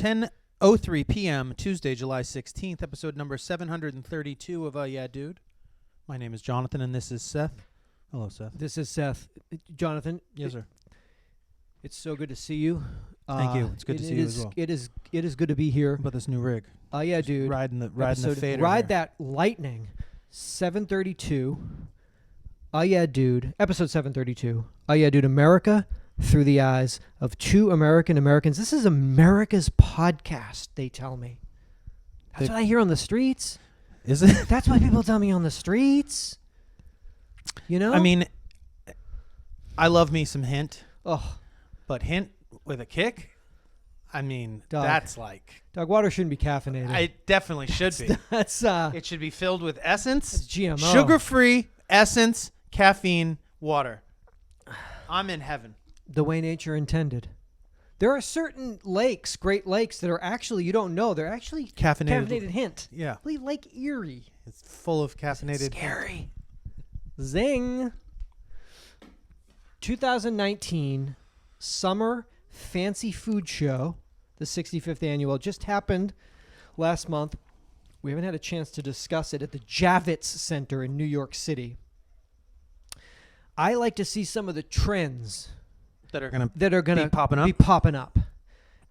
10:03 p.m. Tuesday, July 16th, episode number 732 of Yeah Dude. My name is Jonathan, and this is Seth. Hello, Seth. This is Seth. Jonathan. Yes, sir. It's so good to see you. Thank you. It's good to see you as well. It is good to be here. How about this new rig? Yeah, dude. Riding the fader. Ride here. that lightning. 732. Yeah, dude. Episode 732. Yeah, dude. America through the eyes of two Americans. This is America's podcast, they tell me. That's what I hear on the streets. Is it? That's what people tell me on the streets. You know? I mean, I love me some Hint. Oh, But Hint with a kick? I mean, Dog. that's like... dog, water shouldn't be caffeinated. It definitely should be. That's It should be filled with essence, GMO. sugar-free, essence, caffeine, water. I'm in heaven. The way nature intended. There are certain lakes, Great Lakes, that are actually, you don't know, they're actually caffeinated Hint. Yeah. Lake Erie. It's full of caffeinated... Scary. Zing. 2019 Summer Fancy Food Show, the 65th annual, just happened last month. We haven't had a chance to discuss it at the Javits Center in New York City. I like to see some of the trends that are going to be popping up.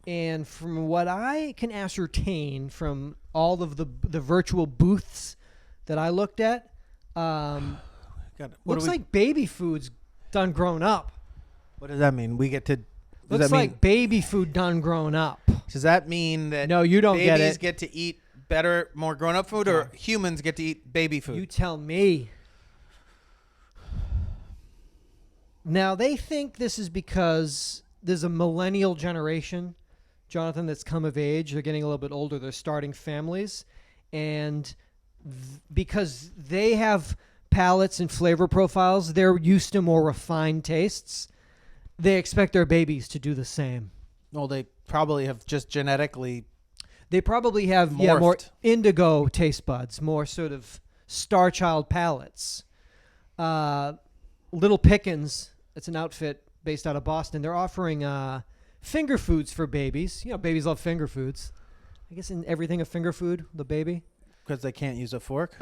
And from what I can ascertain from all of the virtual booths that I looked at, looks like baby food's done grown up. What does that mean? We get to... Looks like baby food done grown up. Does that mean that no, you don't get it. Babies get to eat better, more grown-up food, or humans get to eat baby food? You tell me. Now, they think this is because there's a millennial generation, Jonathan, that's come of age. They're getting a little bit older. They're starting families. And because they have palates and flavor profiles, they're used to more refined tastes. They expect their babies to do the same. Well, they probably have just genetically... They probably have more indigo taste buds, more sort of star child palates. Little Pickens... It's an outfit based out of Boston. They're offering finger foods for babies. You know, babies love finger foods. I guess in everything a finger food, the baby. Because they can't use a fork?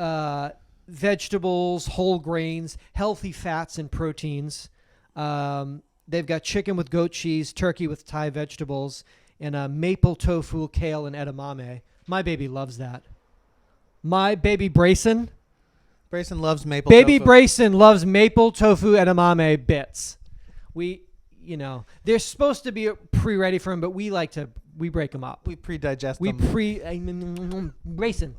Vegetables, whole grains, healthy fats and proteins. They've got chicken with goat cheese, turkey with Thai vegetables, and maple tofu, kale, and edamame. My baby loves that. My baby Brayson... Brayson loves maple Baby tofu. Brayson loves maple tofu edamame bits. They're supposed to be pre-ready for him, but we break them up. We pre-digest them. Brayson.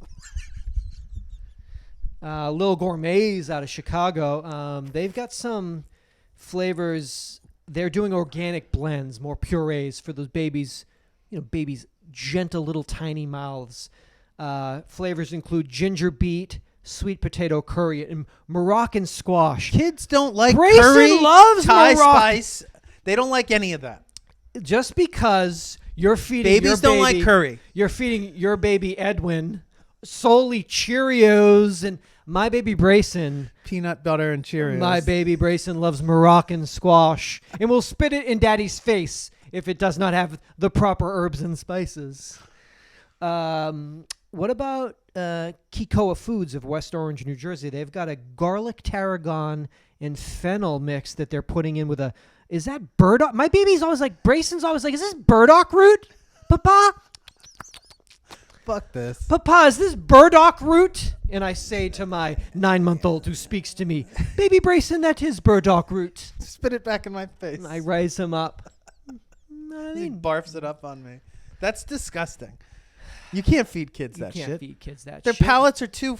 Little Gourmets out of Chicago. They've got some flavors. They're doing organic blends, more purees for those babies. Babies' gentle little tiny mouths. Flavors include ginger beet, sweet potato curry, and Moroccan squash. Kids don't like Grayson curry, loves Thai spice. They don't like any of that. Just because you're feeding Babies don't like curry. You're feeding your baby Edwin solely Cheerios, and my baby Brayson, peanut butter and Cheerios. My baby Brayson loves Moroccan squash and will spit it in Daddy's face if it does not have the proper herbs and spices. What about Kikoa Foods of West Orange, New Jersey? They've got a garlic tarragon and fennel mix that they're putting in with a... Is that burdock? My baby's always like... Brayson's always like, is this burdock root, Papa? Fuck this. Papa, is this burdock root? And I say to my 9-month-old who speaks to me, Baby Brayson, that is burdock root. Spit it back in my face. And I raise him up. He barfs it up on me. That's disgusting. You can't feed kids that shit. You can't feed kids that Their shit. palates are too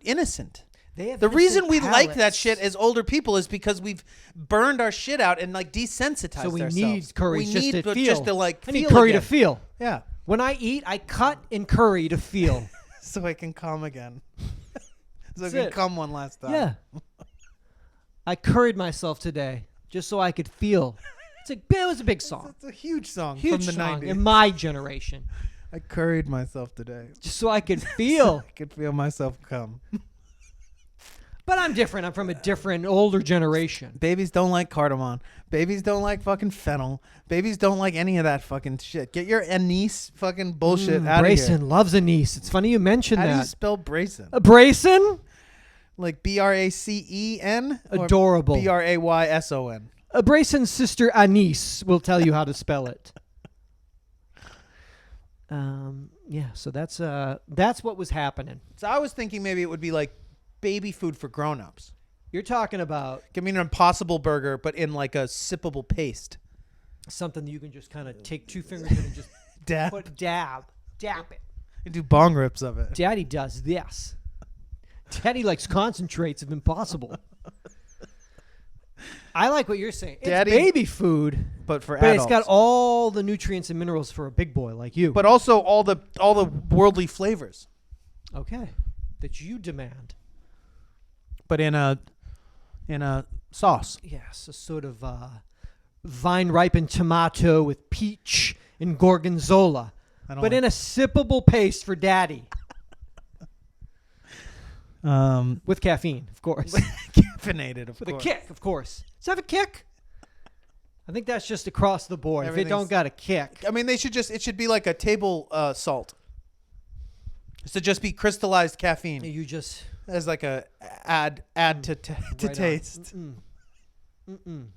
innocent. The reason we like that shit as older people is because we've burned our shit out and desensitized ourselves. So we need curry just to feel. Just to I need curry to feel. Yeah. When I eat, I cut in curry to feel. So I can come again. So I That's can it. come one last time. Yeah. I curried myself today just so I could feel. It was a big song. It's a huge song Huge from the song 90s. in my generation. I curried myself today. Just so I could feel. I could feel myself come. But I'm different. I'm from a different, older generation. Babies don't like cardamom. Babies don't like fucking fennel. Babies don't like any of that fucking shit. Get your anise fucking bullshit out of here. Brayson loves anise. It's funny you mentioned that. How do you spell Brayson? Brayson? Like Bracen? Adorable. Brayson. Brayson's sister Anise will tell you how to spell it. Yeah, so that's what was happening. So I was thinking maybe it would be like baby food for grown-ups. You're talking about Give me an Impossible Burger, but in like a sippable paste. something that you can just kind of take 2 fingers in and just Dab. dab it. You do bong rips of it. Daddy does this. Daddy likes concentrates of Impossible. I like what you're saying. It's Daddy- baby food, But for but adults. it's got all the nutrients and minerals for a big boy like you. But also all the worldly flavors. Okay, that you demand. But in a sauce. Yes, a sort of vine-ripened tomato with peach and gorgonzola, but in a sippable paste for Daddy. With caffeine, of course. Caffeinated, of With course. a kick, of course. Does it have a kick? I think that's just across the board. If it don't got a kick. I mean, it should be like a table salt. It's to just be crystallized caffeine. You just As like a add to right taste. on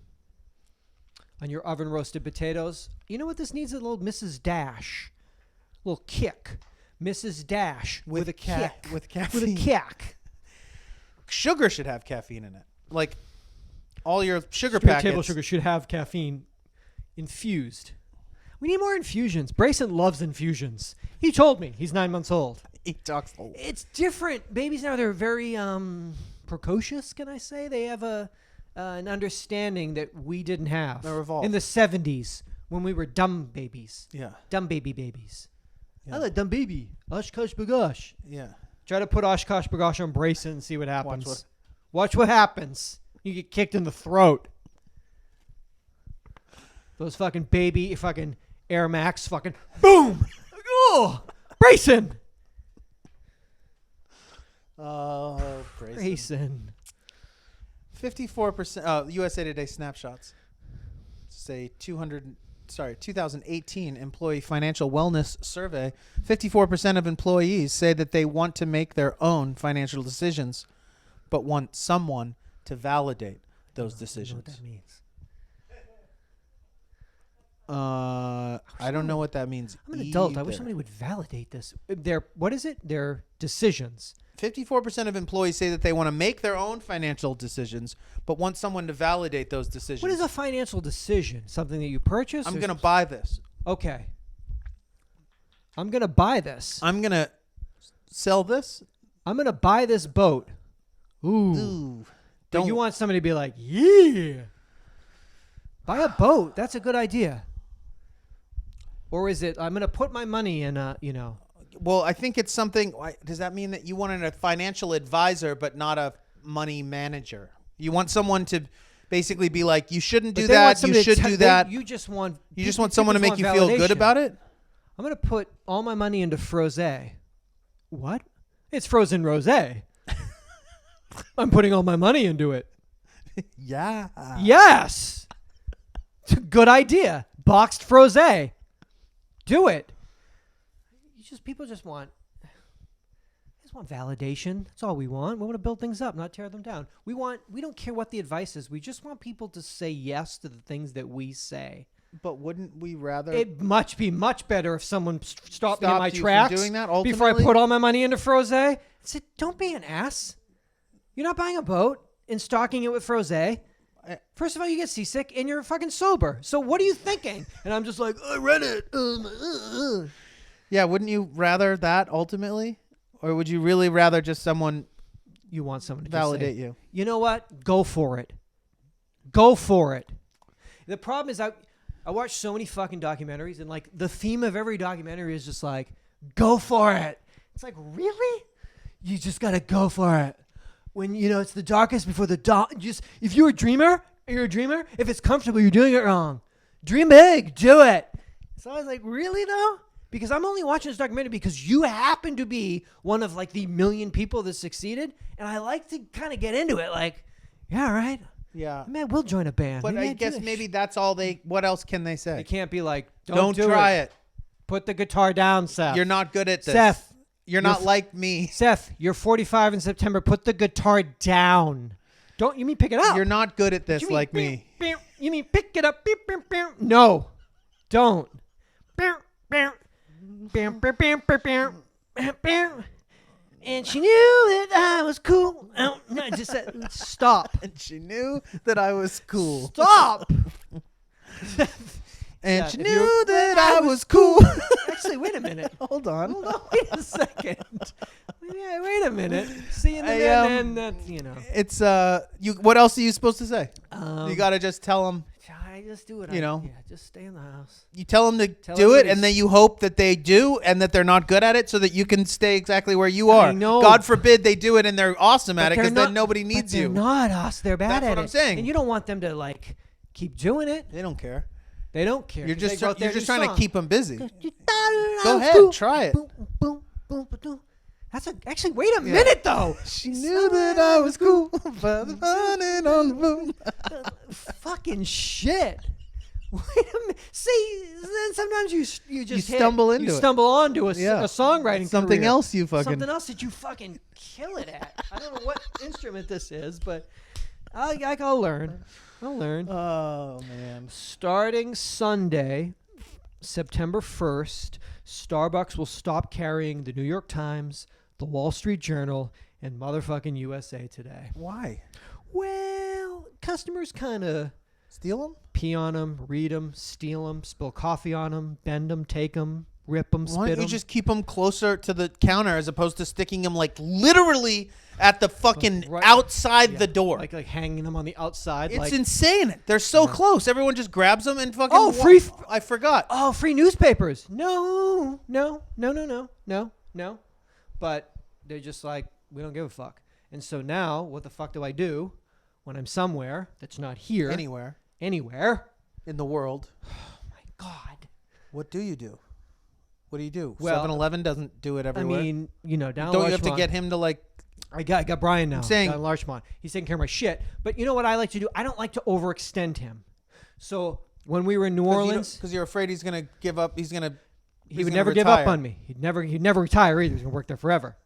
your oven roasted potatoes. You know what this needs? A little Mrs. Dash. A little kick. Mrs. Dash with a kick. With caffeine. With a kick. Sugar should have caffeine in it. Like all your sugar Sweet packets. table sugar should have caffeine infused. We need more infusions. Brayson loves infusions. He told me. He's 9 months old. He talks old. It's different. Babies now, they're very precocious, can I say? They have an understanding that we didn't have. They're evolved. In the 70s when we were dumb babies. Yeah. Dumb babies. Yeah. I like dumb baby. Oshkosh bagosh. Yeah. Try to put Oshkosh bagosh on Brayson and see what happens. Watch Watch what happens. You get kicked in the throat. Those fucking Air Max fucking boom. Oh, Brayson. Oh, Brayson. 54%. USA Today snapshots say 2018 employee financial wellness survey. 54% of employees say that they want to make their own financial decisions, but want someone to validate those decisions. I don't know what that means. I don't know what that means. I'm an adult. I either. wish somebody would validate this. What is it? Their decisions. 54% of employees say that they want to make their own financial decisions, but want someone to validate those decisions. What is a financial decision? Something that you purchase? I'm going to buy this. Okay. I'm going to buy this. I'm going to sell this. I'm going to buy this boat. Ooh. Ooh. But you want somebody to be like, yeah. Buy a boat. That's a good idea. Or is it, I'm going to put my money in Well, I think it's something. Does that mean that you wanted a financial advisor but not a money manager? You want someone to basically be like, you shouldn't do that. You should do that. You just want someone to make you feel good about it? I'm going to put all my money into Frosé. What? It's frozen rosé. I'm putting all my money into it. Yeah. Yes. It's a good idea. Boxed Frosé. Do it. People just want validation. That's all we want. We want to build things up, not tear them down. We don't care what the advice is. We just want people to say yes to the things that we say. But wouldn't we rather? It must be much better if someone stopped me in my you from tracks doing that before I ultimately? put all my money into Frosé. I said, don't be an ass. You're not buying a boat and stocking it with Frosé. First of all, you get seasick and you're fucking sober. So what are you thinking? And I'm just like, I read it. Yeah, wouldn't you rather that ultimately? Or would you really rather just someone You want someone to validate just say, you? You know what? Go for it. Go for it. The problem is I watch so many fucking documentaries, and like the theme of every documentary is just like, go for it. It's like, really? You just got to go for it. When, it's the darkest before the dawn. If you're a dreamer, if it's comfortable, you're doing it wrong. Dream big. Do it. So I was like, really though? Because I'm only watching this documentary because you happen to be one of like the million people that succeeded, and I like to kind of get into it. Like, yeah, all right, Yeah. man, we'll join a band. But Maybe I do guess this. maybe that's all they. What else can they say? They can't be like, Don't do try it. Put the guitar down, Seth. You're not good at this. Seth. You're not like me. Seth, you're 45 in September. Put the guitar down. Don't you mean pick it up? You're not good at this You mean like beep, me. beep, you mean pick it up? Beep, beep, beep. No, don't. Beep, beep, beep, beep, beep, beep, beep, beep. And she knew that I was cool. Oh, no, just stop. And she knew that I was cool. Stop. And Yeah, she if knew you're- that I was cool. Actually, wait a minute. Hold on. Hold on, wait a second. Yeah, wait a minute. See, and I, then that's, you know. It's you. What else are you supposed to say? You gotta just tell them. I just do it. You know. Yeah, just stay in the house. You tell them to Tell do it, everybody- and then you hope that they do, and that they're not good at it, so that you can stay exactly where you are. I know. God forbid they do it and they're awesome at it, They're because not- then nobody but needs they're you. not us. They're bad That's at what it. I'm saying. And you don't want them to like keep doing it. They don't care. They don't care. You're 'cause just they wrote you're their just new trying to song. keep them busy. Go Go ahead, try it. That's actually. Wait a minute though. She knew that I was cool. Running on the moon. Fucking shit. Wait a minute. See, then sometimes you just stumble into you it. stumble onto a Yeah. songwriting Something career. else you fucking. Something else that you fucking kill it at. I don't know what instrument this is, but I'll learn. I'll learn. Oh man. Starting Sunday, September 1st, Starbucks will stop carrying the New York Times, the Wall Street Journal, and motherfucking USA Today. Why? Well, customers kind of Steal them? pee on them, read them, steal them, spill coffee on them, bend them, take them, rip them, Why spit don't you them. just keep them closer to the counter as opposed to sticking them like literally at the fucking Right- outside Yeah, the door? like hanging them on the outside. It's like, insane. They're so Yeah. close. Everyone just grabs them and fucking. Oh, free f- I forgot. oh, free newspapers. No. But they're just like, we don't give a fuck. And so now, what the fuck do I do when I'm somewhere that's not here? Anywhere. In the world. Oh my God. What do you do? What do you do? Well, 7-Eleven doesn't do it everywhere. I mean, down don't you have to Larchmont- get him to like? I got Brian now. I'm saying- down in Larchmont. He's taking care of my shit. But you know what I like to do? I don't like to overextend him. So when we were in New Orleans, Because you're afraid he's gonna give up. He would never give up on me. He'd never retire either. He's gonna work there forever.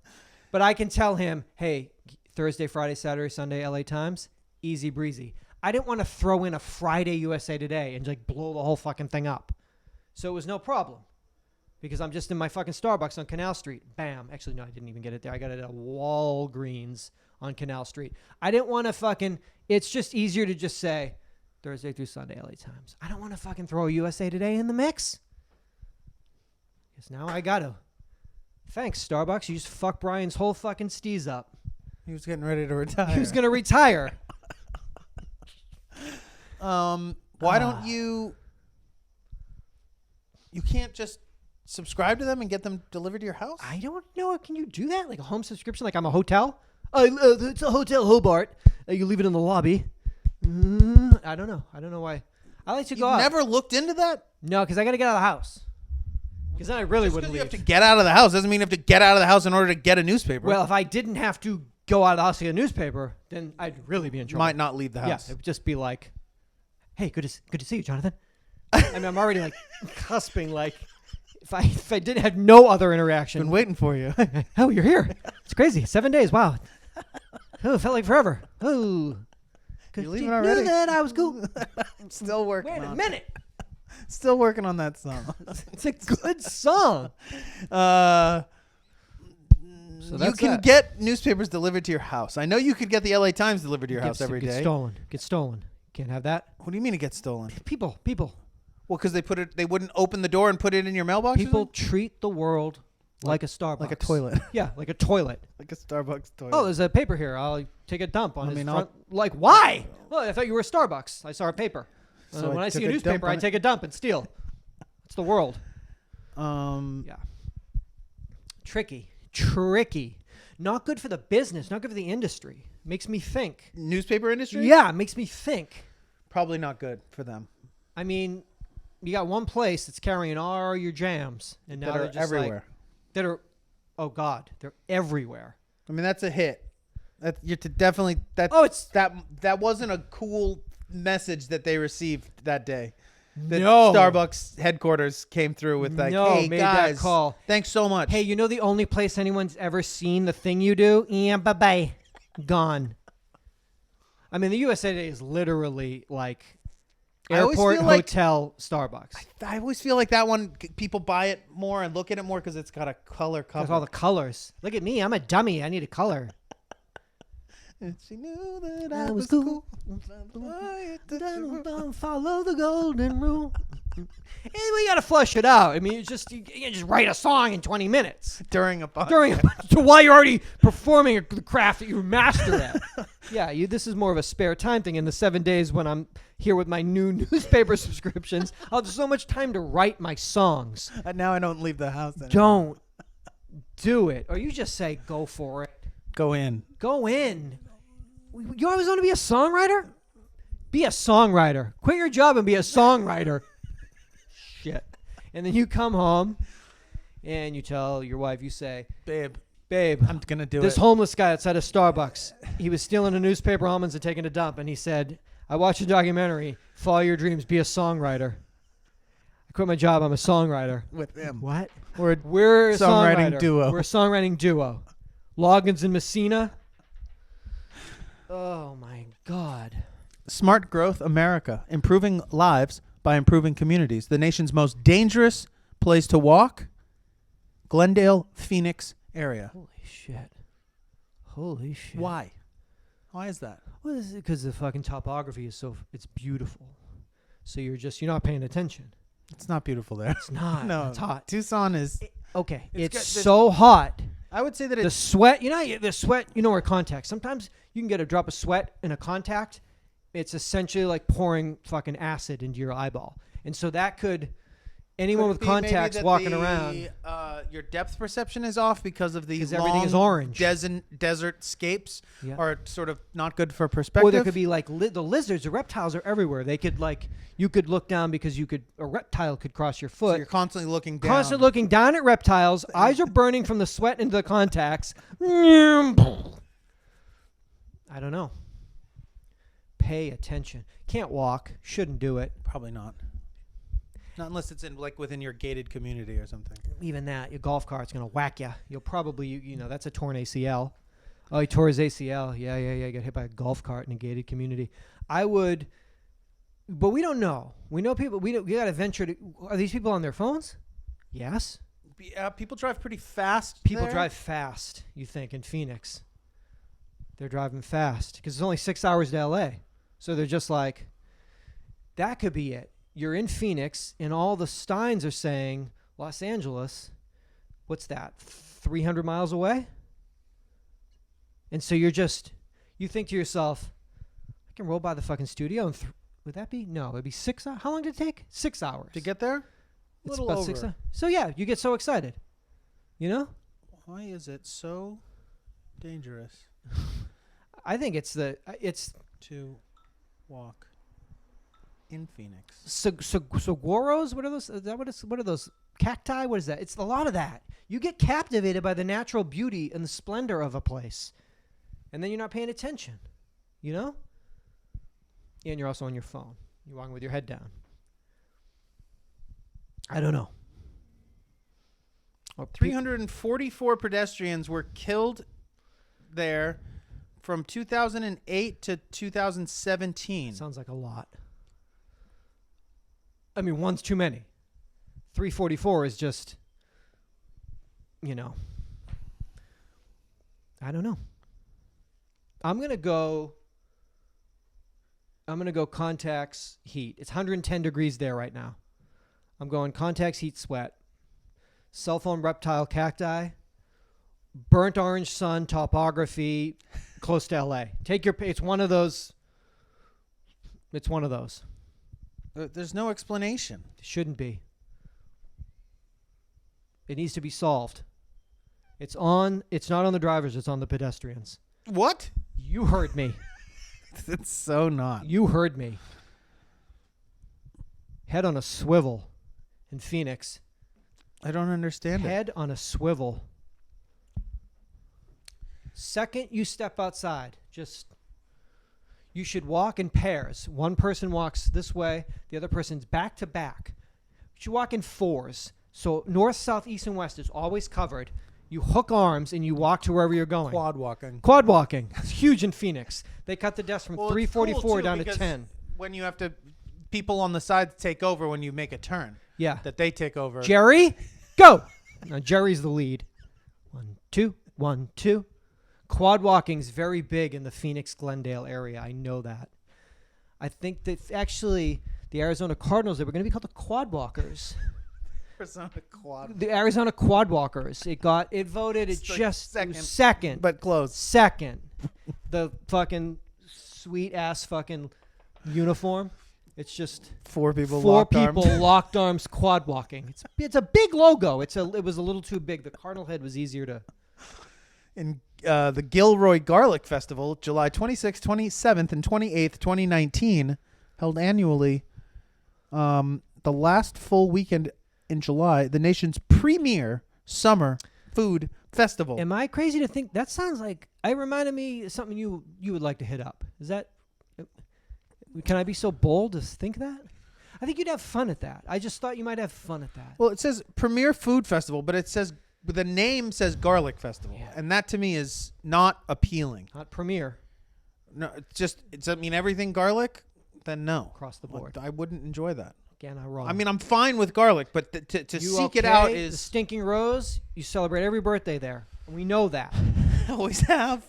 But I can tell him, hey, Thursday, Friday, Saturday, Sunday, LA Times, easy breezy. I didn't want to throw in a Friday USA Today and like blow the whole fucking thing up. So it was no problem. Because I'm just in my fucking Starbucks on Canal Street. Bam. Actually, no, I didn't even get it there. I got it at Walgreens on Canal Street. I didn't want to fucking... It's just easier to just say Thursday through Sunday, LA Times. I don't want to fucking throw a USA Today in the mix. Because now I got to. Thanks, Starbucks. You just fucked Brian's whole fucking steez up. He was getting ready to retire. He was going to retire. Why don't you? You can't just subscribe to them and get them delivered to your house? I don't know. Can you do that? Like a home subscription? Like I'm a hotel? It's a Hotel Hobart. You leave it in the lobby. I don't know. I don't know why. I like to go You've out. never looked into that? No, because I got to get out of the house. Because then I really Just wouldn't because you leave. have to get out of the house doesn't mean you have to get out of the house in order to get a newspaper. Well, if I didn't have to go out of the house to get a newspaper, then I'd really be in you trouble. might not leave the Yeah, house. it would just be like, hey, good to see you, Jonathan. I mean, I'm already like cusping like if I didn't have no other interaction. Been waiting for you. Oh, you're here. It's crazy. 7 days. Wow. Oh, it felt like forever. Oh. You leaving knew already? that I was cool. I'm still working Wait a on minute. Still working on that song. It's a good song. So you that's can that. get newspapers delivered to your house. I know you could get the LA Times delivered to your house every Get day. stolen. Get stolen. Can't have that. What do you mean it gets stolen? People. Well, because they wouldn't open the door and put it in your mailbox. or People something? treat the world like a Starbucks. like a toilet, Yeah, like a toilet. like a Starbucks toilet. Oh, there's a paper here. I'll take a dump on I his mean, front. Like, why? Well, I thought you were Starbucks. I saw a paper. So when I I see took a a dump newspaper, on I it. take a dump and steal. It's the world. Yeah. Tricky. Not good for the business. Not good for the industry. Makes me think. Newspaper industry. Yeah, it makes me think. Probably not good for them. I mean, you got one place that's carrying all your jams, and now That they're are just everywhere. that are, oh God, they're everywhere. I mean, that's a hit. That you're to definitely that. Oh, it's that wasn't a cool message that they received that day. That No. Starbucks headquarters came through with like, No, "Hey made that guys, call. thanks so much." Hey, you know the only place anyone's ever seen the thing you do? Yeah, bye-bye. Gone. I mean, the USA Today is literally like I always airport, feel like- hotel, Starbucks. I always feel like that one. People buy it more and look at it more because it's got a color With cover. all the colors. Look at me. I'm a dummy. I need a color. And she knew that I I was was cool. cool. Follow the golden rule. And we got to flush it out. I mean, you can't just write a song in 20 minutes. During a podcast. So while you're already performing the craft that you mastered at. Yeah, this is more of a spare time thing. In the 7 days when I'm here with my new newspaper subscriptions, I'll have so much time to write my songs. Now I don't leave the house. Anymore. Don't do it. Or you just say, go for it. Go in. Go in. You always want to be a songwriter? Be a songwriter. Quit your job and be a songwriter. Shit. And then you come home and you tell your wife, you say, Babe, babe, I'm going to do this it. homeless guy outside of Starbucks, he was stealing a newspaper almonds and taking a dump. And he said, I watched a documentary, Follow Your Dreams, be a songwriter. I quit my job. I'm a songwriter. With him. What? We're a songwriting songwriter. duo. We're a songwriting duo. Loggins and Messina. Oh, my God. Smart Growth America, improving lives by improving communities. The nation's most dangerous place to walk, Glendale, Phoenix area. Holy shit. Holy shit. Why? Why is that? Well, this is because the fucking topography is it's beautiful. So you're not paying attention. It's not beautiful there. It's not. No, It's hot. Tucson is. Okay. It's It's got- so hot. I would say that The it's. sweat, the sweat, or contact. Sometimes you can get a drop of sweat in a contact. It's essentially like pouring fucking acid into your eyeball. And so that anyone with contacts walking around. Your depth perception is off because of these 'Cause everything is orange. desert scapes Yeah. are sort of not good for perspective. Or there could be like the lizards, the reptiles are everywhere. They could you could look down because a reptile could cross your so foot. you're constantly looking down. Constantly looking down at reptiles. Eyes are burning from the sweat into the contacts. I don't know. Pay attention. Can't walk. Shouldn't do it. Probably not. Not unless it's within your gated community or something. Even that, your golf cart's going to whack you. You'll probably, that's a torn ACL. Oh, he tore his ACL. Yeah. He got hit by a golf cart in a gated community. I would, but we don't know. We know people, we got to venture to, are these people on their phones? Yes. People drive pretty fast. People there. drive fast, you think, in Phoenix. They're driving fast because it's only 6 hours to LA. So they're just like, that could be it. You're in Phoenix, and all the Steins are saying Los Angeles, what's that, 300 miles away? And so you think to yourself, I can roll by the fucking studio, and would that be? No, it'd be 6 hours. How long did it take? 6 hours. To get there? A It's little about over. 6 hours. So yeah, you get so excited. Why is it so dangerous I think it's to walk in Phoenix? saguaros. What are those? What are those? Cacti? What is that? It's a lot of that. You get captivated by the natural beauty and the splendor of a place, and then you're not paying attention. And you're also on your phone. You're walking with your head down. I don't know. 344 pedestrians were killed there from 2008 to 2017. Sounds like a lot. I mean, one's too many. 344 is just, I don't know. I'm going to go contacts, heat. It's 110 degrees there right now. I'm going contacts, heat, sweat. Cell phone, reptile, cacti. Burnt orange sun, topography, close to LA. It's one of those. It's one of those. There's no explanation. It shouldn't be. It needs to be solved. It's not on the drivers, it's on the pedestrians. What? You heard me. It's so not. You heard me. Head on a swivel in Phoenix. I don't understand it. Head on a swivel. Second you step outside, you should walk in pairs. One person walks this way, the other person's back to back. You should walk in fours. So north, south, east, and west is always covered. You hook arms and you walk to wherever you're going. Quad walking. Quad walking. It's huge in Phoenix. They cut the desk from Well, it's 344 cool, too, down to because 10. When you have to, people on the side take over when you make a turn. Yeah. That they take over. Jerry, go. Now Jerry's the lead. 1, 2, 1, 2. Quad walking's very big in the Phoenix Glendale area. I know that. I think that actually the Arizona Cardinals, they were going to be called the Quad Walkers. Arizona Quad. The Arizona Quad Walkers. It voted. It It's like just second. it was second. But close. Second. The fucking sweet ass fucking uniform. It's just Four people four locked people arms. locked arms quad walking. It's a big logo. It was a little too big. The cardinal head was easier to. In the Gilroy Garlic Festival, July 26th, 27th, and 28th, 2019, held annually. The last full weekend in July, the nation's premier summer food festival. Am I crazy to think that sounds like it reminded me of something you would like to hit up? Is that? Can I be so bold to think that? I think you'd have fun at that. I just thought you might have fun at that. Well, it says premier food festival, but it says the name says garlic festival, Yeah. and that to me is not appealing. Not premier No, does that mean everything garlic? Then no, across the board. I wouldn't enjoy that. Again, I'm wrong. I mean, I'm fine with garlic, but to You seek it okay? out The is Stinking Rose. You celebrate every birthday there. And we know that. always have.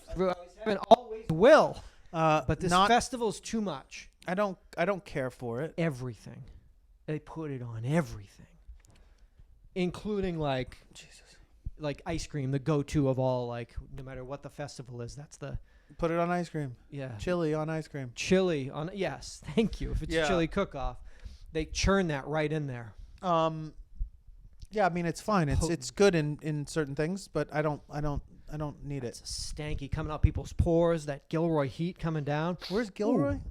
And always will. But But this not. festival is too much. I don't care for it. Everything. They put it on everything. Including like ice cream, the go-to of all, like no matter what the festival is, that's the Put it on ice cream. yeah. Chili on ice cream. Chili on yes, thank you. If it's Yeah. a chili cook-off, they churn that right in there. Yeah, I mean it's fine. It's Potent. good in certain things, but I don't need It's it. a stanky coming out people's pores, that Gilroy heat coming down. Where's Gilroy? Ooh.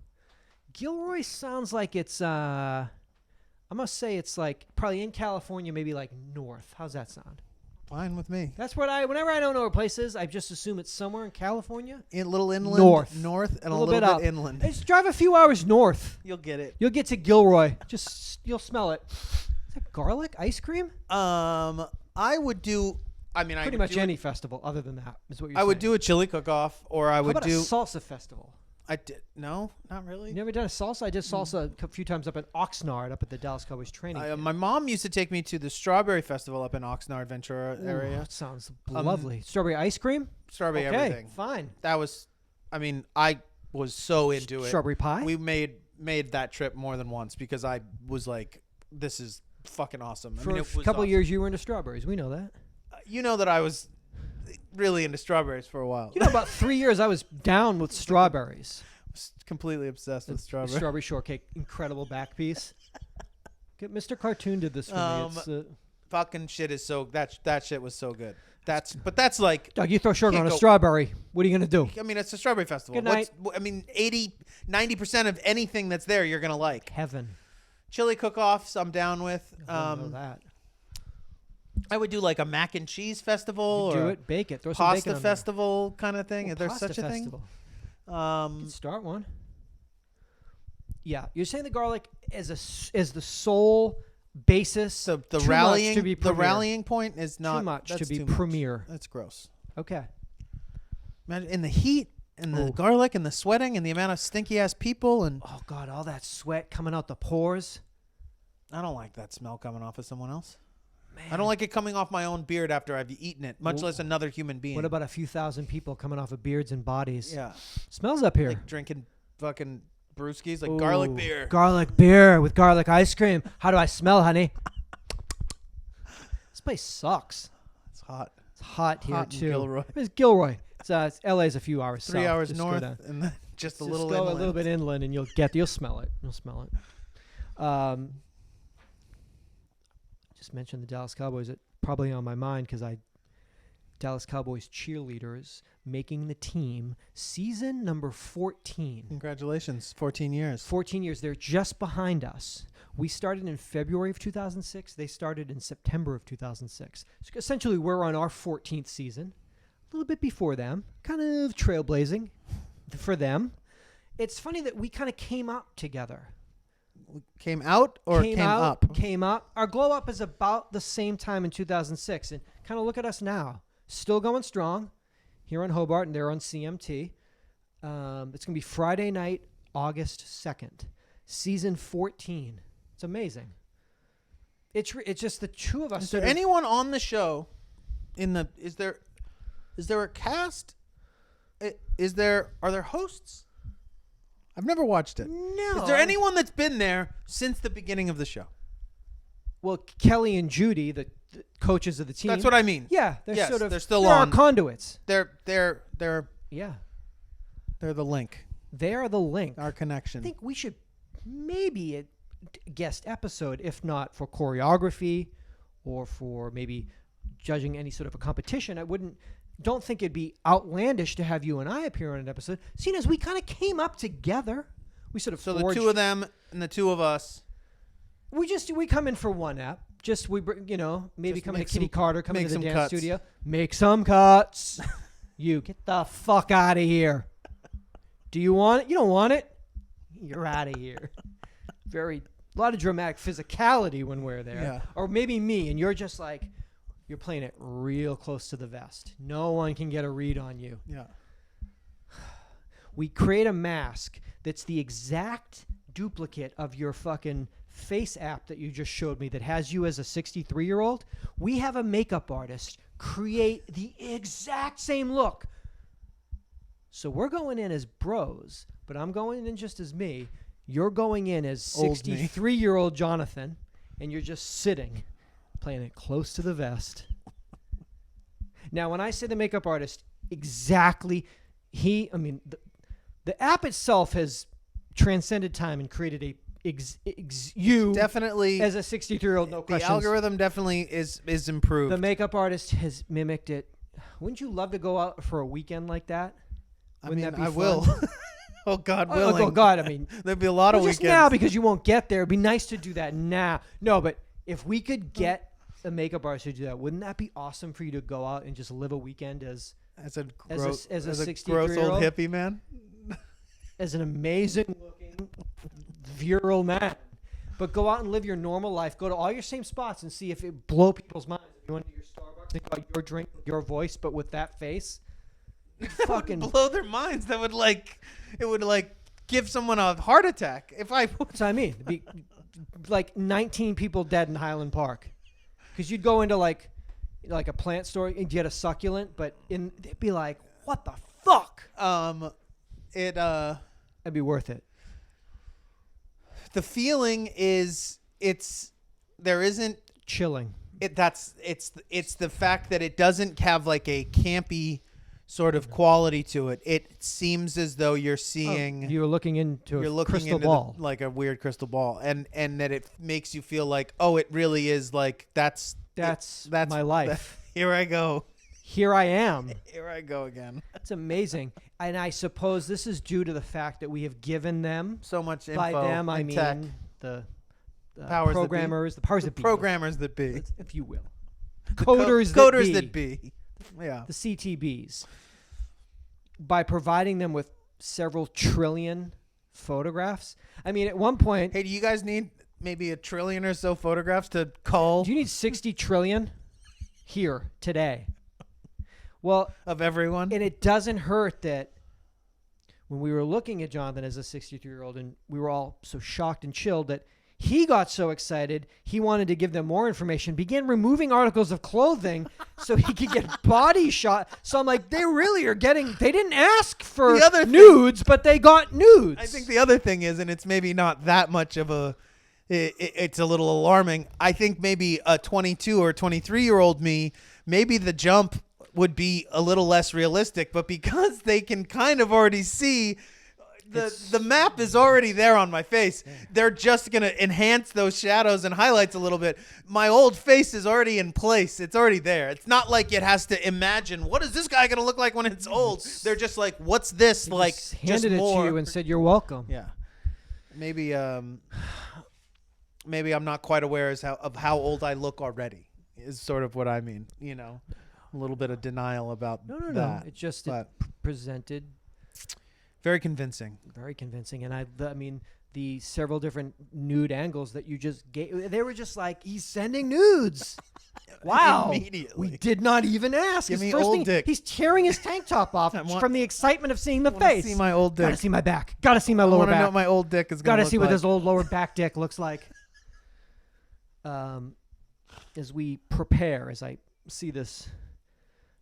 Gilroy sounds like it's I must say it's like probably in California, maybe like north. How's that sound? Fine with me. That's what whenever I don't know where a place is, I just assume it's somewhere in California. A little inland, North. and a Little little bit bit up. inland. Just drive a few hours north. You'll get it. You'll get to Gilroy. You'll smell it. Is that garlic ice cream? I would do. I mean, Pretty I would much do any festival other than that is what you're I would saying. do a chili cook-off, or I How would about do. a salsa festival? I did no, not really. You never done a salsa? I did salsa a few times up in Oxnard, up at the Dallas Cowboys training camp. My mom used to take me to the Strawberry Festival up in Oxnard, Ventura Ooh, area. that sounds lovely. Strawberry ice cream? Strawberry Okay, everything. fine. That was. I mean, I was so into it. Strawberry pie? We made that trip more than once because I was like, "This is fucking awesome." I For mean, a it was couple awesome. years, you were into strawberries. We know that. You know that I was really into strawberries for a while. You know, about 3 years, I was down with strawberries. was completely obsessed with strawberries. Strawberry shortcake, incredible back piece. Mr. Cartoon did this for me. It's, Fucking shit is so that shit was so good. That's like. Doug, you throw sugar Can't on a go- strawberry. What are you going to do? I mean, it's a strawberry festival. Good night. I mean, 90% of anything that's there, you're gonna like. Heaven. Chili cook-offs, I'm down with. I know that. I would do like a mac and cheese festival Do or it, bake it, throw some bacon pasta on there. festival kind of thing. Ooh, Is there pasta such a festival. thing? Start one. Yeah, you're saying the garlic as the sole basis. So the too much rallying to be the premier. rallying point is not too much that's to be too much. premier. That's gross. Okay. Imagine in the heat and the Ooh. garlic and the sweating and the amount of stinky ass people and Oh God, all that sweat coming out the pores. I don't like that smell coming off of someone else. Man. I don't like it coming off my own beard after I've eaten it, much Ooh. less another human being. What about a few thousand people coming off of beards and bodies? yeah, Smells up here. like drinking fucking brewskis, like garlic Ooh, beer. Garlic beer with garlic ice cream. How do I smell, honey? This place sucks. It's hot. It's hot here Hot in too. Gilroy. It's Gilroy. It's LA's a few hours 3 south. hours Just go north down. and then just a Just little go inland. a little bit inland, and you'll smell it. You'll smell it. Just mentioned the Dallas Cowboys. It probably on my mind because I Dallas Cowboys cheerleaders making the team. Season number 14. Congratulations. 14 years. 14 years. They're just behind us. We started in February of 2006. They started in September of 2006. So essentially, we're on our 14th season. A little bit before them. Kind of trailblazing for them. It's funny that we kind of came up together. Came out or came up? Came up. Our glow up is about the same time in 2006. And kind of look at us now. Still going strong here on Hobart, and they're on CMT. It's going to be Friday night, August 2nd. Season 14. It's amazing. It's just the two of us. Is there anyone on the show? Is there a cast? Are there hosts? I've never watched it. No. Is there anyone that's been there since the beginning of the show? Well, Kelly and Judy, the coaches of the team. That's what I mean. Yeah, they're still they're on. our conduits. They're Yeah, they're the link. they are the link. Our I connection. think we should maybe a guest episode, if not for choreography or for maybe judging any sort of a competition. Don't think it'd be outlandish to have you and I appear on an episode, seeing as we kind of came up together. We sort of So forged, the two of them and the two of us. we come in for one app. Maybe Just come in make to Kitty some- Carter, come make into the some dance cuts. studio, make some cuts. You get the fuck out of here. Do you want it? You don't want it? You're out of here. A lot of dramatic physicality when we're there. Yeah. Or maybe me, and you're just like, you're playing it real close to the vest. No one can get a read on you. Yeah. We create a mask that's the exact duplicate of your fucking face app that you just showed me that has you as a 63-year-old. We have a makeup artist create the exact same look. So we're going in as bros, but I'm going in just as me. You're going in as Old me. 63-year-old Jonathan, and you're just sitting, playing it close to the vest. Now, when I say the makeup artist, exactly, the app itself has transcended time and created you Definitely. as a 63-year-old, no The questions. algorithm definitely is improved. The makeup artist has mimicked it. Wouldn't you love to go out for a weekend like that? Wouldn't that be I fun? will. Oh God, willing. Oh God, There'd be a lot of just weekends. now because you won't get there. It'd be nice to do that now. No, but if we could get a makeup artist to do that, wouldn't that be awesome for you to go out and just live a weekend as as a as a gross 63-year-old? old hippie man. as an amazing looking virile man? But go out and live your normal life. Go to all your same spots and see if it blow people's minds. If you went to your Starbucks, think about your drink, your voice, but with that face. Fucking blow their minds. It would give someone a heart attack if I. That's what I mean. It'd be like 19 people dead in Highland Park, because you'd go into like a plant store and get a succulent, but it'd be like, what the fuck? It'd be worth it. The feeling is there isn't Chilling. it's the fact that it doesn't have like a campy sort of quality to it. It seems as though you're seeing You're looking into a crystal ball. like a weird crystal ball, and that it makes you feel like, oh, it really is like that's my life. Here I go. Here I am. Here I go again. It's amazing. And I suppose this is due to the fact that we have given them, So much info. by them I and mean tech. the Powers that be. programmers, the powers that be, Programmers that be. if you will. The Coders coders that that be. Yeah. The CTBs, by providing them with several trillion photographs. I mean, at one point, Hey, do you guys need maybe 1 trillion or so photographs to cull do you need 60 trillion here today? Well, of everyone? and it doesn't hurt that when we were looking at Jonathan as a 63-year-old, and we were all so shocked and chilled that he got so excited, he wanted to give them more information, began removing articles of clothing so he could get body shot. So I'm like, they really are getting, they didn't ask for The other thing- nudes, but they got nudes. I think the other thing is, and it's maybe not that much of a, it's a little alarming. I think maybe a 22 or 23-year-old me, maybe the jump would be a little less realistic, but because they can kind of already see the map is already there on my face. Yeah. They're just going to enhance those shadows and highlights a little bit. My old face is already in place. It's already there. It's not like it has to imagine, what is this guy going to look like when it's old? They're just like, what's this? He like, just handed it more. to you and said, you're welcome. Yeah. Maybe I'm not quite aware of how old I look already is sort of what I mean. You know, a little bit of denial about that. No. It just presented very convincing. Very convincing. And I mean, the several different nude angles that you just gave, they were just like, he's sending nudes. Wow. Immediately. We did not even ask. Give his me first old thing, dick. He's tearing his tank top off from the excitement of seeing the face. See my old dick. Gotta see my back. Gotta see my lower back. I want to know what my old dick is going to look like. Gotta see what his old lower back dick looks like. As we prepare, as I see this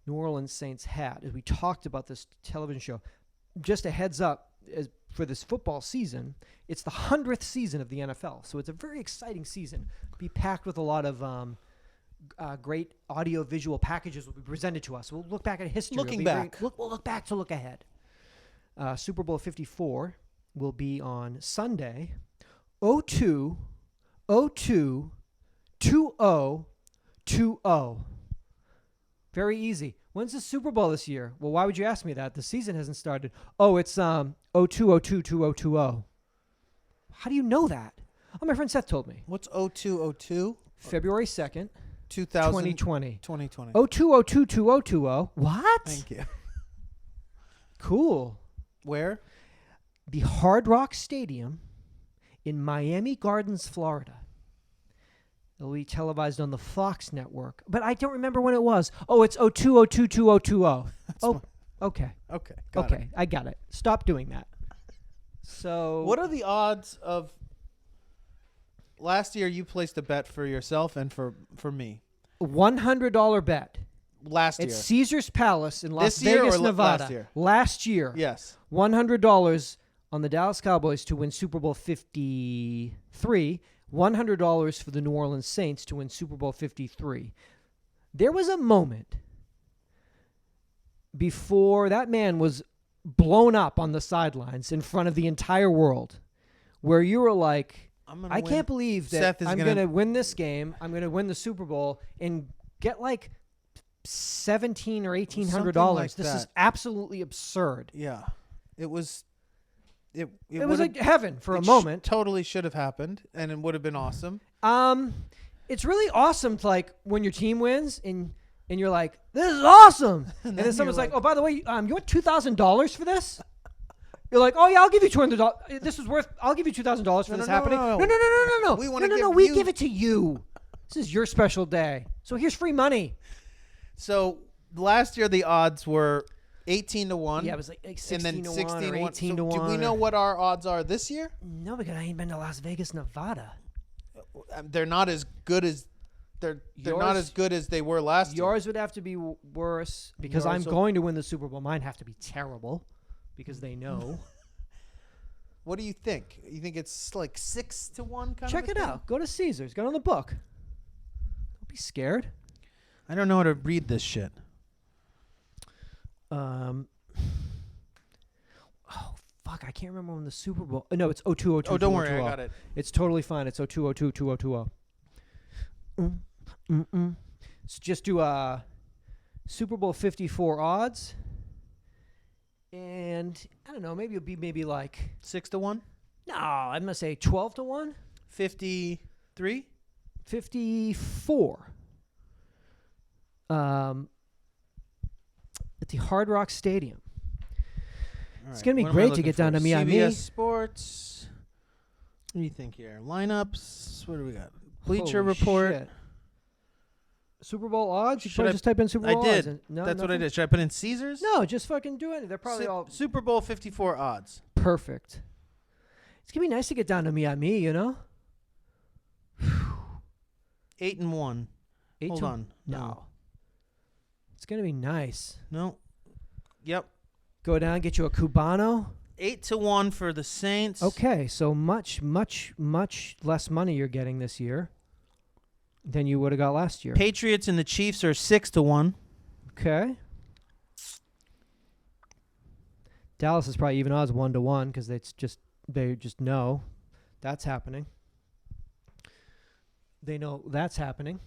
New Orleans Saints hat, as we talked about this television show, just a heads up, for this football season, it's the 100th season of the NFL. So it's a very exciting season. Be packed with a lot of great audio-visual packages will be presented to us. We'll look back at history. Looking back. We'll look back to look ahead. Super Bowl 54 will be on Sunday, 02/02/2020. Very easy. When's the Super Bowl this year? Well, why would you ask me that? The season hasn't started. Oh, it's 02/02/2020. How do you know that? Oh, my friend Seth told me. What's 02/02? February 2nd, 2020. 02/02/2020. What? Thank you. Cool. Where? The Hard Rock Stadium in Miami Gardens, Florida. It'll be televised on the Fox network, but I don't remember when it was. Oh, it's 02/02/2020. Oh, okay. Okay. Okay, I got it. Stop doing that. So, what are the odds of? Last year, you placed a bet for yourself and for me. $100 bet. Last year. At Caesar's Palace in Las This year Vegas, or Nevada. last year? Last year. Yes. $100 on the Dallas Cowboys to win Super Bowl 53. $100 for the New Orleans Saints to win Super Bowl 53. There was a moment before that man was blown up on the sidelines in front of the entire world where you were like, I can't believe that I'm going to win this game. I'm going to win the Super Bowl and get like $1,700 or $1,800. Like this that. is absolutely absurd. Yeah. It was... It was like heaven for a moment. Totally should have happened, and it would have been awesome. It's really awesome to, like, when your team wins and you're like, this is awesome. and then someone's like, oh, by the way, you want $2,000 for this? You're like, oh yeah, I'll give you $200. This is worth. I'll give you $2,000 for this happening. No. We want to We give it to you. This is your special day. So here's free money. So last year the odds were 18-1. Yeah, it was like 16 and then to 16 1 or 18 to 1. Do we know what our odds are this year? No, because I ain't been to Las Vegas, Nevada. They're not as good as they're not as good as they were last year. Yours would have to be worse because I'm going to win the Super Bowl. Mine have to be terrible because they know. What do you think? You think it's like 6-1 kind Check of? it out. Go to Caesars. Go on the book. Don't be scared. I don't know how to read this shit. Oh fuck! I can't remember when the Super Bowl. No, it's 02/02. Oh, don't worry, I got it. It's totally fine. It's 02/02/2020. So just do Super Bowl 54 odds, and I don't know. Maybe it'll be like 6-1. No, I'm gonna say 12-1. 53. 54. At the Hard Rock Stadium. Right. It's going to be great to get down to Miami. CBS Sports. What do you think here? Lineups. What do we got? Bleacher Report. Shit. Super Bowl odds? You probably just type in Super Bowl odds. I did. That's what I did. Should I put in Caesars? No, just fucking do it. They're probably all... Super Bowl 54 odds. Perfect. It's going to be nice to get down to Miami, you know? 8-1. Hold on. No. It's going to be nice. No. Yep. Go down, get you a Cubano. 8-1 for the Saints. Okay, so much less money you're getting this year than you would have got last year. Patriots and the Chiefs are 6-1. Okay. Dallas is probably even odds 1-1 because they just know that's happening. They know that's happening.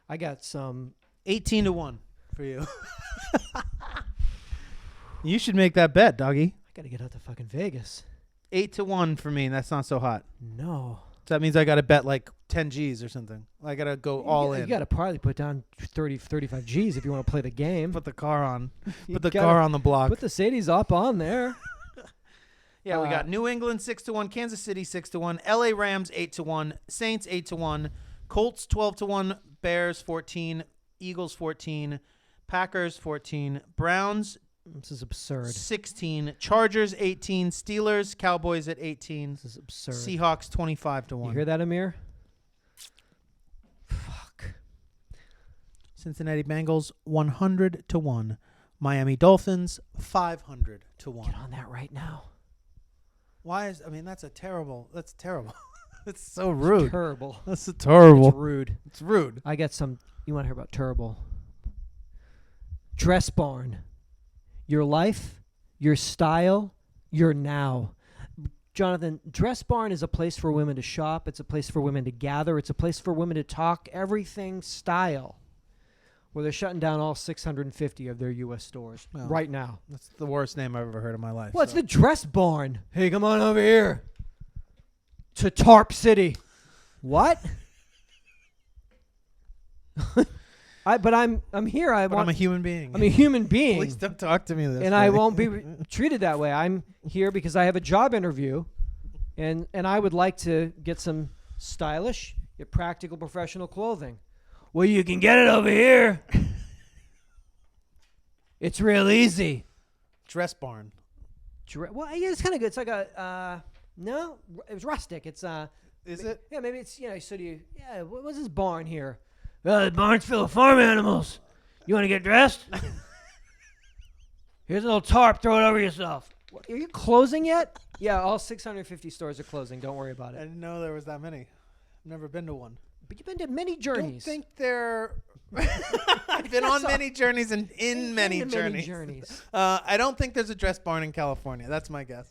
I got some 18-1 for you. You should make that bet, doggy. I got to get out to fucking Vegas. 8-1 for me. That's not so hot. No. So that means I got to bet like 10 G's or something. I got to go all in. You got to probably put down 30, 35 G's if you want to play the game. Put the car on. You Put the gotta car on the block. Put the Sadies up on there. Yeah, we got New England 6-1, Kansas City 6-1, LA Rams 8-1, Saints 8-1, Colts 12-1, Bears 14, Eagles 14, Packers 14, Browns This is absurd. 16, Chargers 18, Steelers, Cowboys at 18, This is absurd. Seahawks 25-1. You hear that, Amir? Fuck. Cincinnati Bengals 100-1, Miami Dolphins 500-1. Get on that right now. Why is that's terrible. That's so rude. Terrible. That's terrible. It's rude. It's rude. I got some. You want to hear about terrible? Dress Barn. Your life, your style, your now. Jonathan, Dress Barn is a place for women to shop. It's a place for women to gather. It's a place for women to talk everything style. Where they're shutting down all 650 of their U.S. stores right now. That's the worst name I've ever heard in my life. What's the Dress Barn? Hey, come on over here to Tarp City. What? But I'm here. I'm a human being. I'm a human being. Please don't talk to me this way. And I won't be treated that way. I'm here because I have a job interview, and I would like to get some stylish yet practical professional clothing. Well, you can get it over here. It's real easy. Dress Barn. Well, yeah, it's kind of good. It's like a no, it was rustic. It's Is it? Yeah, maybe it's so do you? Yeah, what's this barn here? Well, the barn's full of farm animals. You want to get dressed? Here's a little tarp. Throw it over yourself. What, are you closing yet? Yeah, all 650 stores are closing. Don't worry about I it. didn't know there was that many. I've never been to one. But you've been to many I don't journeys. think they're... I've been on many journeys and in many journeys. I don't think there's a Dress Barn in California. That's my guess.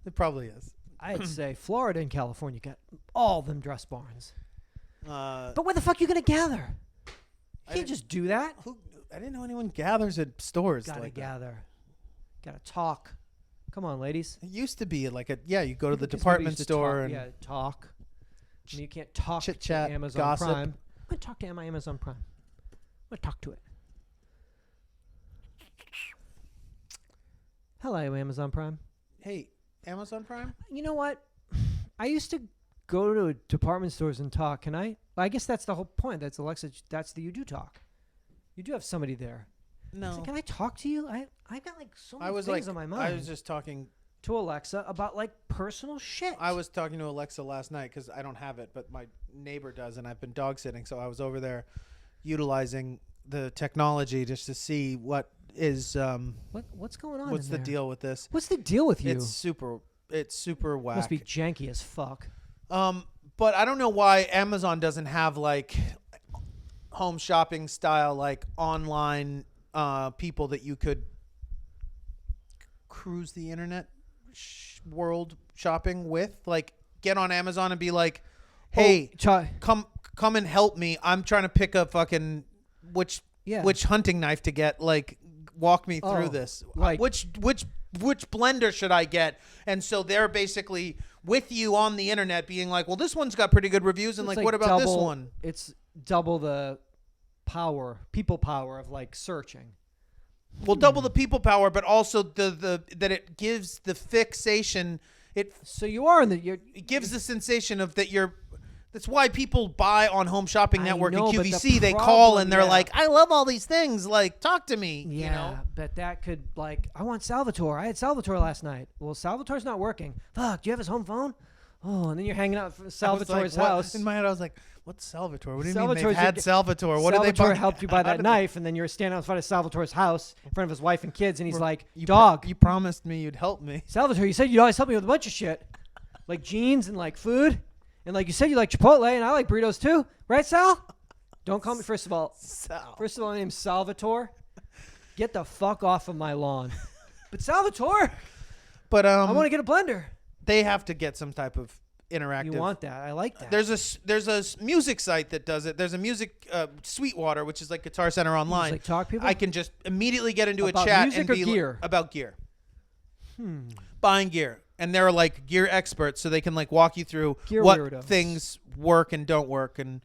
It probably is. I'd say Florida and California got all them dress barns. But where the fuck are you going to gather? You can't just do that. I didn't know anyone gathers at stores Gotta like gather. Gotta talk. Come on, ladies. that. It used to be like you go to the Because department nobody used to store talk. and Talk. I mean, you can't talk chit to chat, Amazon gossip. Prime. I'm going to talk to my Amazon Prime. I'm going to talk to it. Hello, Amazon Prime. Hey, Amazon Prime? You know what? I used to go to department stores and talk. Can I? Well, I guess that's the whole point. That's Alexa. That's the You Do Talk. You do have somebody there. No. So can I talk to you? I've got like so many I was things like, on my mind. I was just talking. To Alexa about like personal shit. I was talking to Alexa last night because I don't have it, but my neighbor does, and I've been dog sitting, so I was over there utilizing the technology just to see what is what's going on. what's in the there? deal with this. What's the deal with you? It's super whack. Must be janky as fuck. But I don't know why Amazon doesn't have like home shopping style, like online people that you could cruise the internet world shopping with. Like, get on Amazon and be like, hey, come and help me. I'm trying to pick a fucking which hunting knife to get. Like, walk me through this. Like, which blender should I get? And so they're basically with you on the internet being like, well, this one's got pretty good reviews, and like what about this one? It's double the people power of like searching. Well, double the people power, but also the that it gives the fixation. So you are in the. It gives the sensation of that you're. That's why people buy on Home Shopping Network and QVC. They call and they're like, "I love all these things. Like, talk to me." Yeah, you know? but that could like, I want Salvatore. I had Salvatore last night. Well, Salvatore's not working. Fuck. Do you have his home phone? Oh, and then you're hanging out at Salvatore's house. In my head, I was like, "What's Salvatore? What do you mean Salvatore's they've had Salvatore? What Salvatore did they buy?" helped you buy that knife, and then you're standing outside of Salvatore's house in front of his wife and kids, and he's like, "Dog, you promised me you'd help me." Salvatore, you said you'd always help me with a bunch of shit, like jeans and like food, and like you said you like Chipotle, and I like burritos too, right, Sal? Don't call me. First of all, my name's Salvatore. Get the fuck off of my lawn. But Salvatore, But I want to get a blender. they have to get some type of interactive. You want that? I like that. There's a music site that does it. There's a music Sweetwater, which is like Guitar Center online. Like talk people. I can just immediately get into About a chat music and or be gear? about gear. Buying gear, and they're like gear experts, so they can like walk you through Gear what weirdos. things work and don't work. And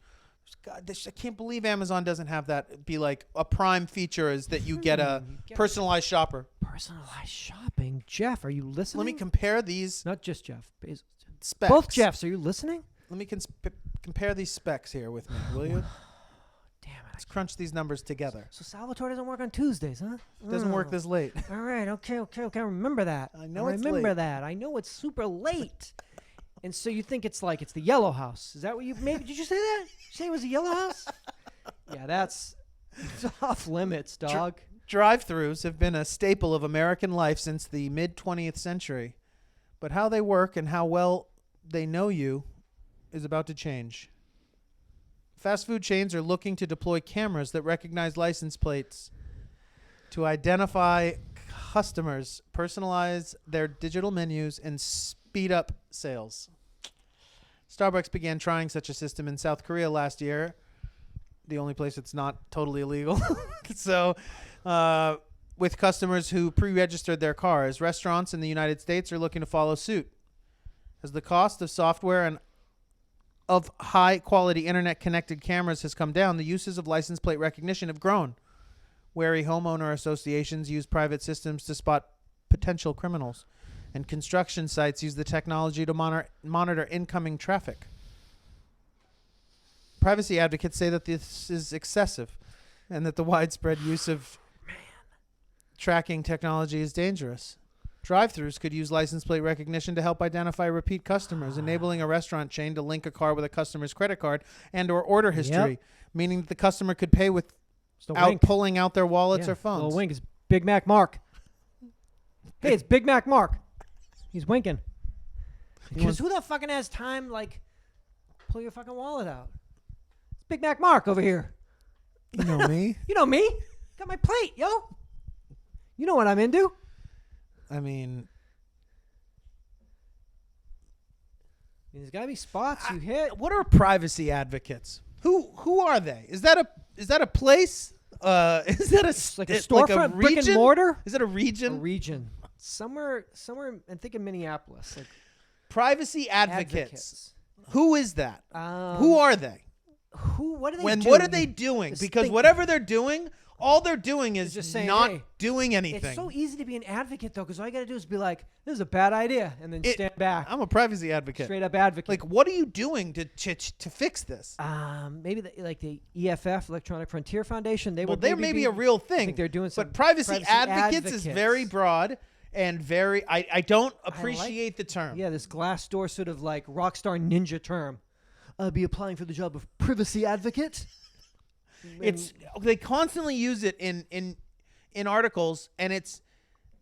God, I can't believe Amazon doesn't have that be like a prime feature is that you get a personalized shopper. Personalized shopping. Jeff, are you listening? Let me compare these Not just Jeff. Bezos. specs. Both Jeffs. Are you listening? Let me compare these specs here with me, will you? Damn it. Let's crunch these numbers together. So Salvatore doesn't work on Tuesdays, huh? Doesn't work Oh. this late. All right. Okay. Remember that. I know it's remember late. that. I know it's super late. And so you think it's like it's the Yellow House. Is that what you maybe did you say that? Did you say it was a Yellow House? Yeah, that's off limits, dog. Drive-thrus have been a staple of American life since the mid-20th century. But how they work and how well they know you is about to change. Fast food chains are looking to deploy cameras that recognize license plates to identify customers, personalize their digital menus, and speed up sales. Starbucks began trying such a system in South Korea last year, the only place it's not totally illegal. So, with customers who pre-registered their cars, restaurants in the United States are looking to follow suit. As the cost of software and of high-quality internet-connected cameras has come down, the uses of license plate recognition have grown. Wary homeowner associations use private systems to spot potential criminals, and construction sites use the technology to monitor incoming traffic. Privacy advocates say that this is excessive and that the widespread use of tracking technology is dangerous. Drive-thrus could use license plate recognition to help identify repeat customers, enabling a restaurant chain to link a car with a customer's credit card and or order history, meaning that the customer could pay without pulling out their wallets or phones. Little wink is Big Mac Mark. Hey, it's Big Mac Mark. He's winking. Because who the fucking has time, like, pull your fucking wallet out? It's Big Mac Mark over here. You know me. You know me. Got my plate, yo. You know what I'm into. I mean, There's got to be spots you hit. what are privacy advocates? Who are they? Is that a place? Is that Like a storefront, brick and mortar? Is it a region? A region. Somewhere, I'm thinking Minneapolis. Like Privacy advocates. advocates. Who is that? Who are they? What are they doing? What are they doing? Just Because think- whatever they're doing, all they're doing is just saying, not hey, doing anything. It's so easy to be an advocate, though, because all you got to do is be like, this is a bad idea, and then stand back. I'm a privacy advocate. Straight up advocate. Like, what are you doing to fix this? Maybe like the EFF, Electronic Frontier Foundation. They Well, would there maybe may be a real thing. I think they're doing some but privacy advocates is very broad and very. I don't appreciate the term. Yeah, this Glassdoor sort of like rock star ninja term. I'll be applying for the job of privacy advocate. It's they constantly use it in articles, and it's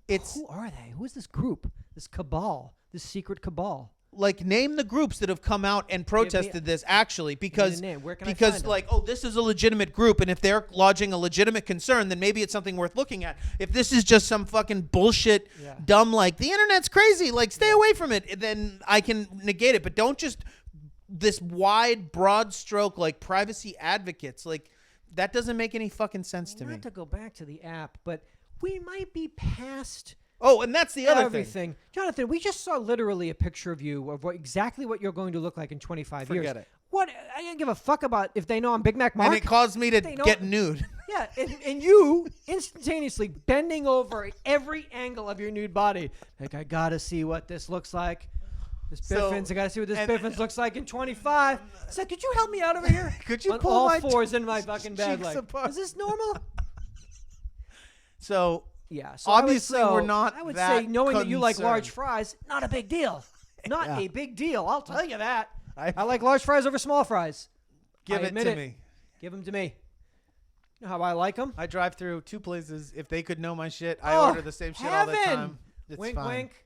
Who are they? Who is this group? This cabal? This secret cabal? like name the groups that have come out and protested this actually because name. Where can I find them? like, oh, this is a legitimate group, and if they're lodging a legitimate concern, then maybe it's something worth looking at. If this is just some fucking bullshit dumb like the internet's crazy, like stay away from it, then I can negate it. But don't just this wide broad stroke like privacy advocates, like that doesn't make any fucking sense to me. Not to go back to the app, but we might be past Oh, and that's the other thing. everything. Jonathan, we just saw literally a picture of you of exactly what you're going to look like in 25 years. Forget it. What? I didn't give a fuck about if they know I'm Big Mac Mark. And it caused me to They know- get nude. Yeah, and you instantaneously bending over every angle of your nude body. Like, I got to see what this looks like. This So- Biffins, I got to see what this and- Biffins looks like in 25. So, could you help me out over here? Could you On pull all my fours in my fucking bed? cheeks Like, apart? is this normal? So Yeah. So obviously we're not I would that say knowing that you like concerned. large fries, not a big deal. Not Yeah. a big deal. I'll tell you that. I- I like large fries over small fries. give I it admit to me. Give them to me. You know how I like them? I drive through two places. If they could know my shit, I order the same shit all the heaven. time. It's Wink, fine. wink.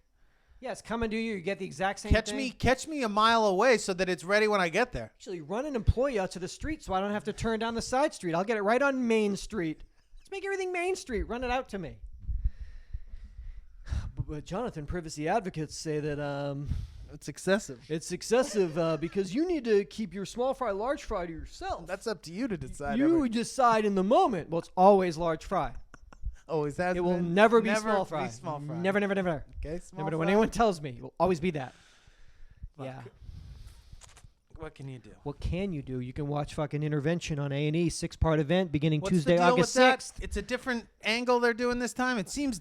Yeah, it's coming to you. You get the exact same Catch thing. me a mile away so that it's ready when I get there. Actually, run an employee out to the street so I don't have to turn down the side street. I'll get it right on Main Street. Let's make everything Main Street. Run it out to me. But Jonathan, privacy advocates say that It's excessive. it's excessive because you need to keep your small fry, large fry to yourself. That's up to you to decide. You decide in the moment. Well, it's always large fry. Always has. It will never be small fry. Small fry. Never, never, never. Okay, small Never. fry. When anyone tells me, it will always be that. Fuck. Yeah. What can you do? What can you do? You can watch fucking Intervention on A&E, 6-part event beginning What's Tuesday, the deal August with that? 6th. It's a different angle they're doing this time. It seems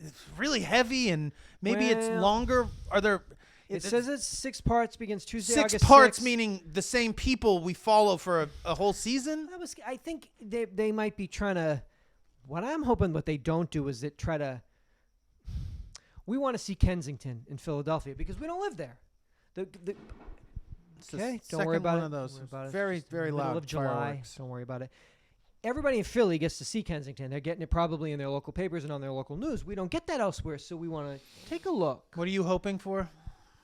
it's really heavy, and maybe it's Well, longer. Are there? It says it's 6 parts, begins Tuesday, six August parts, 6th. meaning the same people we follow for a whole season. I think they might be trying to. What I'm hoping what they don't do is that try to. We want to see Kensington in Philadelphia because we don't live there. It's the Okay, don't second worry about one it. of those. Don't worry about it. Very, Just very middle loud of July. fireworks. Don't worry about it. Everybody in Philly gets to see Kensington. They're getting it probably in their local papers and on their local news. We don't get that elsewhere, so we want to take a look. What are you hoping for?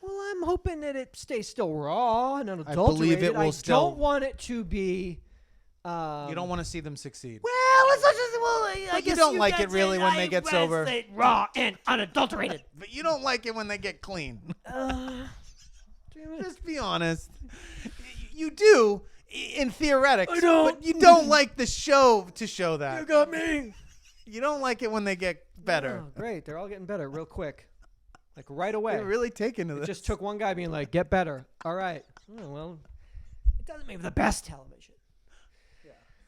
Well, I'm hoping that it stays still raw and unadulterated. I believe it will I still- don't want it to be. You don't want to see them succeed. Well, it's not just. Well, I But you guess don't like it guys really say when they get sober. say raw and unadulterated. But you don't like it when they get clean. Just be honest. You do in theoretics. I don't. But you don't like the show to show that. You got me. You don't like it when they get better. Oh, great, they're all getting better real quick, like right away. They're really taking to It this. just took one guy being like, "Get better." All right. Oh, well, it doesn't make the best television.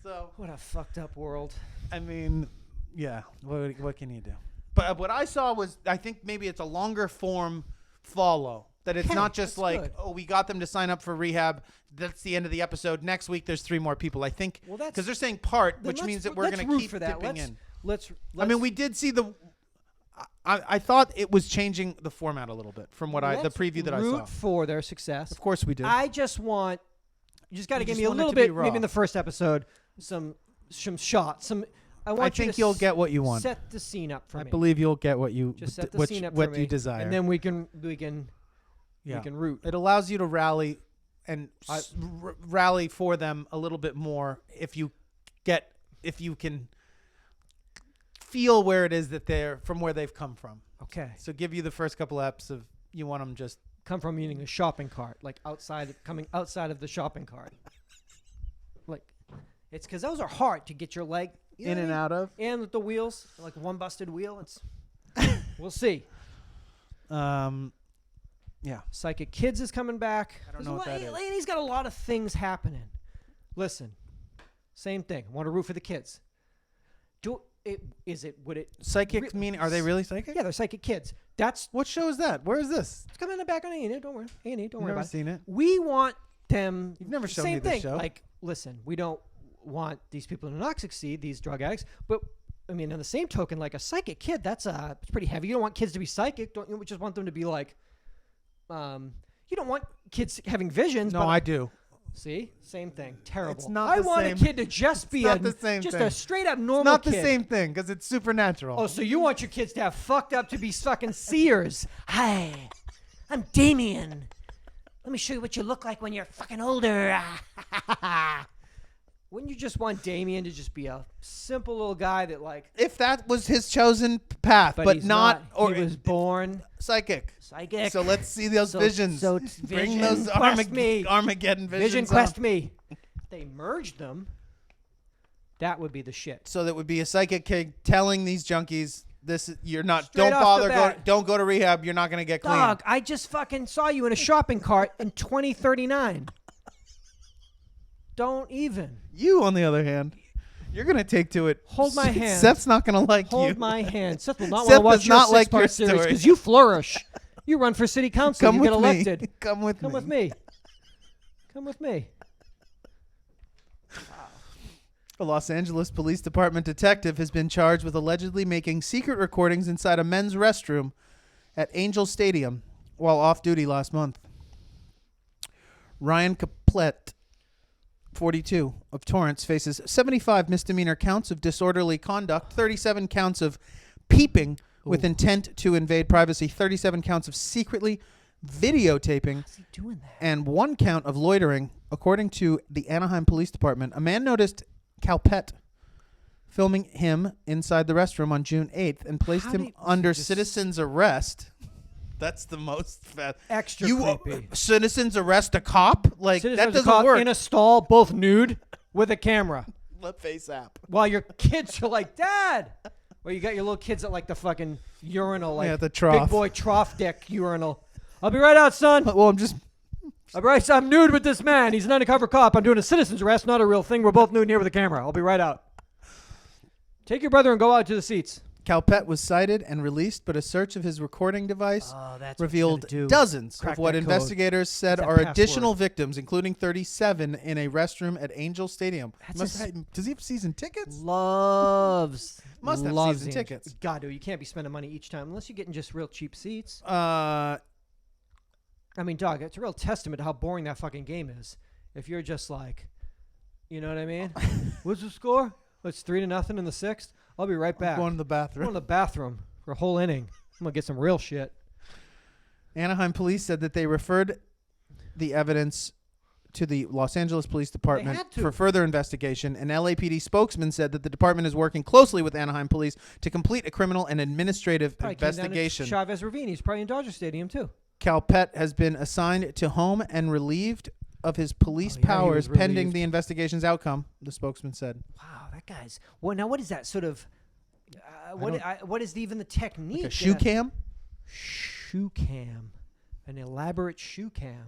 So, What a fucked up world. I mean, yeah. What can you do? But what I saw was, I think maybe it's a longer form follow. That it's Okay, not just that's like, good. oh, we got them to sign up for rehab. That's the end of the episode. Next week, there's 3 more people. I think Well, that's because they're saying part, Then which let's- means that we're let's going to root keep for that. dipping Let's, in. Let's. I mean, we did see the. I thought it was changing the format a little bit from what the let's preview that I saw. root for their success. Of course, we did. I just want. You just got to You give just me a want it little to be bit, raw. maybe in the first episode, some shots. I want I you think to you'll get what you want. Set the scene up for I me. believe you'll get what you Just set the what, scene up what for you me, desire. and then we can Yeah. root. It allows you to rally and rally for them a little bit more if you can feel where it is that they're from, where they've come from. Okay. So give you the first couple eps of you want them just Come from meaning a shopping cart, like coming outside of the shopping cart. Like, it's because those are hard to get your leg in and out of. and with the wheels, like one busted wheel. It's we'll see. Yeah. Psychic Kids is coming back. I don't know what that is. He's got a lot of things happening. Listen, same thing. Want to root for the kids. Would it? Psychic meaning, are they really psychic? Yeah, they're Psychic Kids. That's What show is that? Where is this? it's coming back on A&E. Don't worry, A&E. Don't worry Never about it. seen it. We want them. You've never shown same me this thing. show. Like, listen, we don't want these people to not succeed, these drug addicts. But I mean, on the same token, like a psychic kid, it's pretty heavy. You don't want kids to be psychic. Don't you? Just want them to be like, you don't want kids having visions. No, but I do. see, same thing. Terrible. It's not I the want same. a kid to just be not the same just thing. a straight up normal. It's not the kid. same thing because it's supernatural. Oh, so you want your kids to have fucked up to be fucking seers? Hi, I'm Damien. Let me show you what you look like when you're fucking older. Wouldn't you just want Damien to just be a simple little guy that like? If that was his chosen path, but he's not, or he was born psychic. psychic. So let's see those So- visions. so it's Bring Vision those Quest me. Armageddon visions. Vision on. Quest me. If they merged them, that would be the shit. So that would be a psychic kid telling these junkies, "This you're not. Straight don't off bother. the Go, bat. don't go to rehab. You're not gonna get clean." Dog, I just fucking saw you in a shopping cart in 2039. Don't even. You, on the other hand, you're gonna take to it. Hold my hand. Seth's not gonna like you. Hold my hand. Seth will not Seth want to watch does your not like six-part your series story. because you flourish. You run for city council. Come you with get elected. me. Come with Come me. with me. Come with me. A Los Angeles Police Department detective has been charged with allegedly making secret recordings inside a men's restroom at Angel Stadium while off duty last month. Ryan Caplet, 42, of Torrance, faces 75 misdemeanor counts of disorderly conduct, 37 counts of peeping with intent to invade privacy, 37 counts of secretly videotaping, How's he doing that? and 1 count of loitering. According to the Anaheim Police Department, a man noticed Calpet filming him inside the restroom on June 8th and placed How him do you under just- citizen's arrest. That's the most Extra you creepy. citizens arrest a cop? Like Citizens that are doesn't caught work. in a stall, both nude, with a camera, Face app. while your kids are like, Dad. Or you got your little kids at like the fucking urinal, like Yeah, the trough. big boy trough dick urinal. I'll be right out, son. Well, I'm just I'm nude with this man. He's an undercover cop. I'm doing a citizen's arrest, not a real thing. We're both nude here with a camera. I'll be right out. Take your brother and go out to the seats. Calpet was cited and released, but a search of his recording device Oh, that's revealed dozens Crack of what that code. investigators said That's are that additional password. victims, including 37 in a restroom at Angel Stadium. That's Does he have season tickets? Loves. Must have loves season Angel. tickets. God, dude, you can't be spending money each time unless you're getting just real cheap seats. Uh, I mean, dog, it's a real testament to how boring that fucking game is. If you're just like, you know what I mean? What's the score? It's 3-0 in the 6th. I'll be right back. going to the I'm bathroom. going to the bathroom for a whole inning. I'm gonna get some real shit. Anaheim police said that they referred the evidence to the Los Angeles Police Department had to. for further investigation. An LAPD spokesman said that the department is working closely with Anaheim police to complete a criminal and administrative Probably came down to investigation. Chavez Ravine. He's probably in Dodger Stadium too. Calpet has been assigned to home and relieved of his police Oh, yeah, he powers was pending relieved. the investigation's outcome, the spokesman said. Wow, that guy's. Well, now what is that sort of? What is even the technique? Like a shoe cam? Shoe cam. An elaborate shoe cam.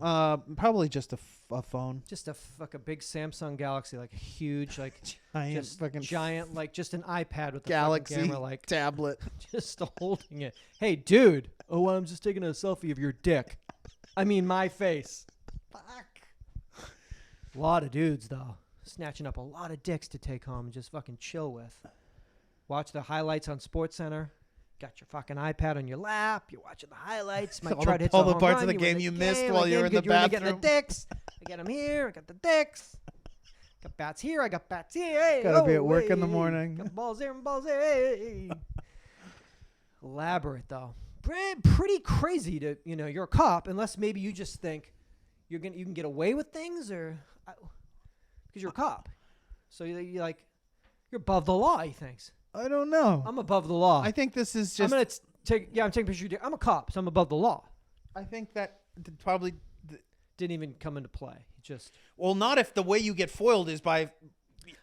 Probably just a phone. Just a big Samsung Galaxy, like a huge, like Giant just fucking giant, like just an iPad with the Galaxy fucking camera, like tablet. just holding it. Hey, dude. Oh, well, I'm just taking a selfie of your dick. I mean, my face. Fuck. A lot of dudes, though. Snatching up a lot of dicks to take home and just fucking chill with. Watch the highlights on SportsCenter. Got your fucking iPad on your lap. You're watching the highlights. Might try to hit all some the home parts run. of the You win game you missed while Like, you were in the good, you're getting the bathroom. dicks. I got them here. I got the dicks. Got bats here. I got bats here. Hey, Gotta be at work in the hey. morning. Got balls there and balls there. Hey. Elaborate though. Pretty crazy to you're a cop unless maybe you just think you can get away with things or because you're a cop. So you're like you're above the law. He thinks I don't know. I'm above the law. I think this is I'm just. gonna I'm taking a picture of your dick. I'm a cop, so I'm above the law. I think that probably. Didn't even come into play. It just Well, not if the way you get foiled is by.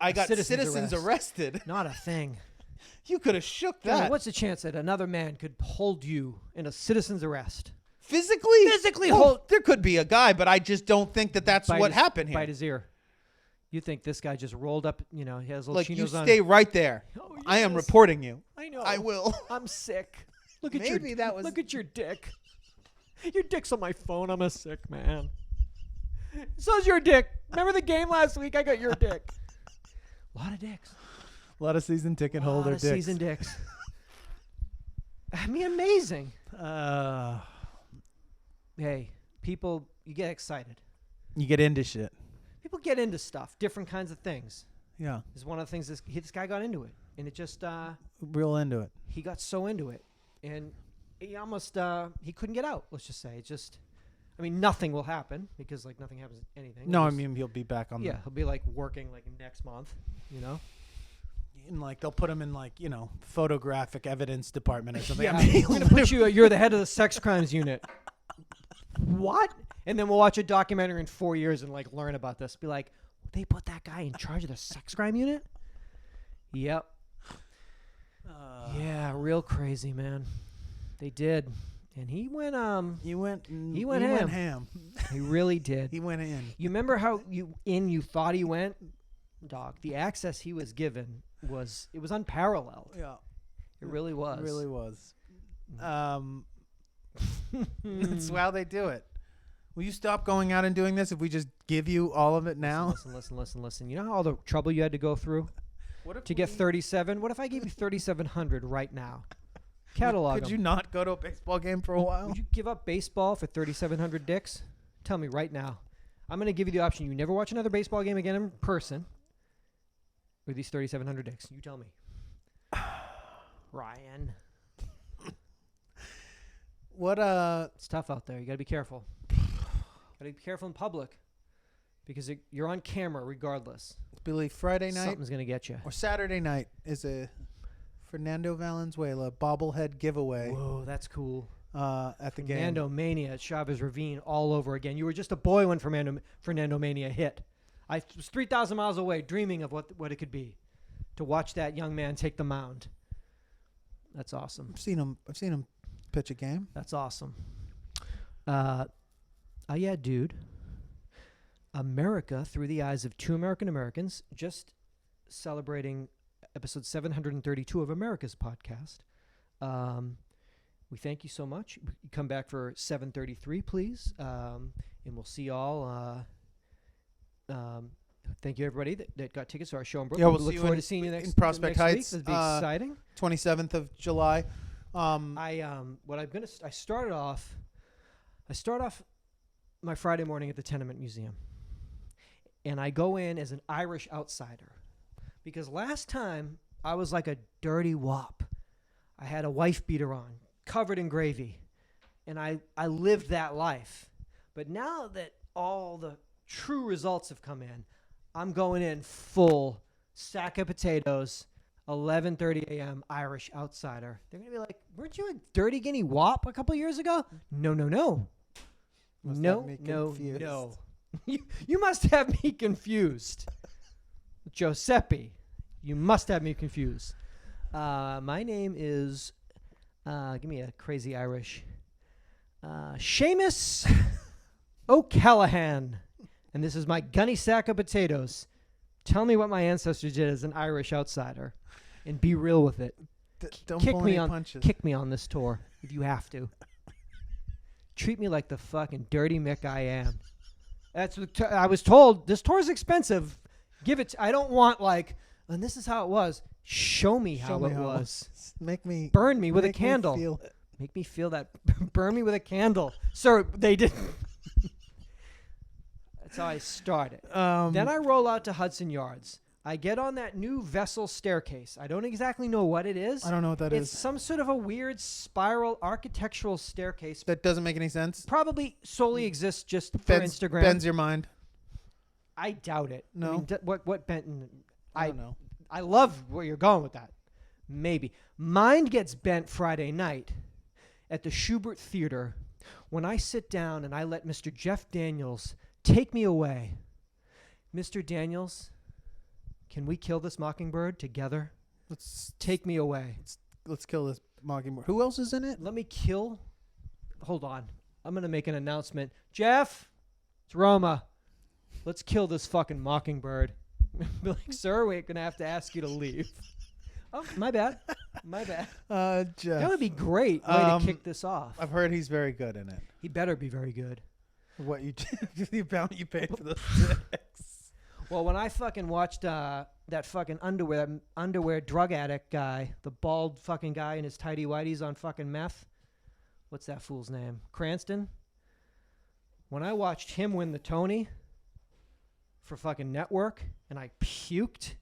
I got citizen's citizens arrest. arrested. not a thing. You could have shook Johnny, that. what's the chance that another man could hold you in a citizen's arrest? Physically? Physically Well, hold- There could be a guy, but I just don't think that that's Bite what his- happened here. Bite his ear. You think this guy just rolled up? He has little Like, you chinos on. stay right there. Oh, I am yes. reporting you. I know. I will. I'm sick. Look at Maybe your. that was- Look at your dick. Your dick's on my phone. I'm a sick man. So's your dick. Remember the game last week? I got your dick. A lot of dicks. A lot of season ticket A holder lot of dicks. season dicks. I mean, amazing. Hey, people, you get excited. You get into shit. People get into stuff, different kinds of things. Yeah. Is one of the things this guy got into it, and it just Real into it. he got so into it, and he almost he couldn't get out. Let's just say it just. I mean, nothing will happen because like nothing happens. Anything. No, I Just- mean, he'll be back on yeah, he'll be like working like next month. And like they'll put him in like, photographic evidence department or something. Yeah, I mean, we're gonna put you. You're the head of the sex crimes unit. What? And then we'll watch a documentary in 4 years and like learn about this. Be like, they put that guy in charge of the sex crime unit. Yep. Yeah, real crazy, man. They did, and he went. He went ham. He really did. He went in. You remember how you thought he went, dog? The access he was given was unparalleled. Yeah. It really was. It really was. That's how they do it. Will you stop going out and doing this if we just give you all of it now? Listen. You know how all the trouble you had to go through What if to get 37? What if I gave you 3,700 right now? Catalog Could them. you not go to a baseball game for a while? Would you give up baseball for 3,700 dicks? Tell me right now. I'm going to give you the option. You never watch another baseball game again in person with these 3,700 dicks. You tell me. Ryan. What It's tough out there. You got to be careful. Got to be careful in public because you're on camera regardless. believe Friday night Something's gonna get you. or Saturday night is a Fernando Valenzuela bobblehead giveaway Whoa, that's cool. at the game. Fernando Mania at Chavez Ravine all over again. You were just a boy when Fernando Mania hit. I was 3,000 miles away dreaming of what it could be to watch that young man take the mound. That's awesome. I've seen him pitch a game. That's awesome. Yeah, dude. America Through the Eyes of Two American Americans, just celebrating episode 732 of America's podcast. We thank you so much. Come back for 733, please. And we'll see y'all. Thank you, everybody that got tickets to our show in Brooklyn. Yeah, we'll look see forward you to seeing you next in Prospect next Heights. Week. This will be exciting. 27th of July. I start off my Friday morning at the Tenement Museum, and I go in as an Irish outsider because last time I was like a dirty wop. I had a wife beater on, covered in gravy, and I lived that life. But now that all the true results have come in, I'm going in full sack of potatoes, 11:30 a.m. Irish outsider. They're going to be like, weren't you a dirty guinea wop a couple years ago? No. Must No. have me confused. You must have me confused. Giuseppe, you must have me confused. My name is, give me a crazy Irish, Seamus O'Callahan. And this is my gunny sack of potatoes. Tell me what my ancestors did as an Irish outsider and be real with it. Don't Kick pull me any on punches. Kick me on this tour if you have to. Treat me like the fucking dirty Mick I am. That's what I was told. This tour is expensive. Give it. I don't want like, and this is how it was. Show me how it was. Make me Burn me with a make me candle. feel it. Make me feel that. Burn me with a candle. Sir, they didn't. That's how I started. Then I roll out to Hudson Yards. I get on that new vessel staircase. I don't exactly know what it is. I don't know what that It's is. some sort of a weird spiral architectural staircase. That doesn't make any sense. Probably solely exists just for Instagram. Bends your mind. I doubt it. No. I mean, what Benton? I don't know. I love where you're going with that. Maybe. Mine gets bent Friday night at the Schubert Theater when I sit down and I let Mr. Jeff Daniels take me away. Mr. Daniels, can we kill this mockingbird together? Let's Take me away. kill this mockingbird. Who else is in it? Let me kill. Hold on. I'm going to make an announcement. Jeff, it's Roma. Let's kill this fucking mockingbird. Be like, sir, we're going to have to ask you to leave. Oh, my bad. My bad. Jeff. That would be great way to kick this off. I've heard he's very good in it. He better be very good. What you the amount you paid for the sticks. Well, when I fucking watched that fucking underwear drug addict guy, the bald fucking guy in his tighty whities on fucking meth. What's that fool's name? Cranston. When I watched him win the Tony for fucking Network, and I puked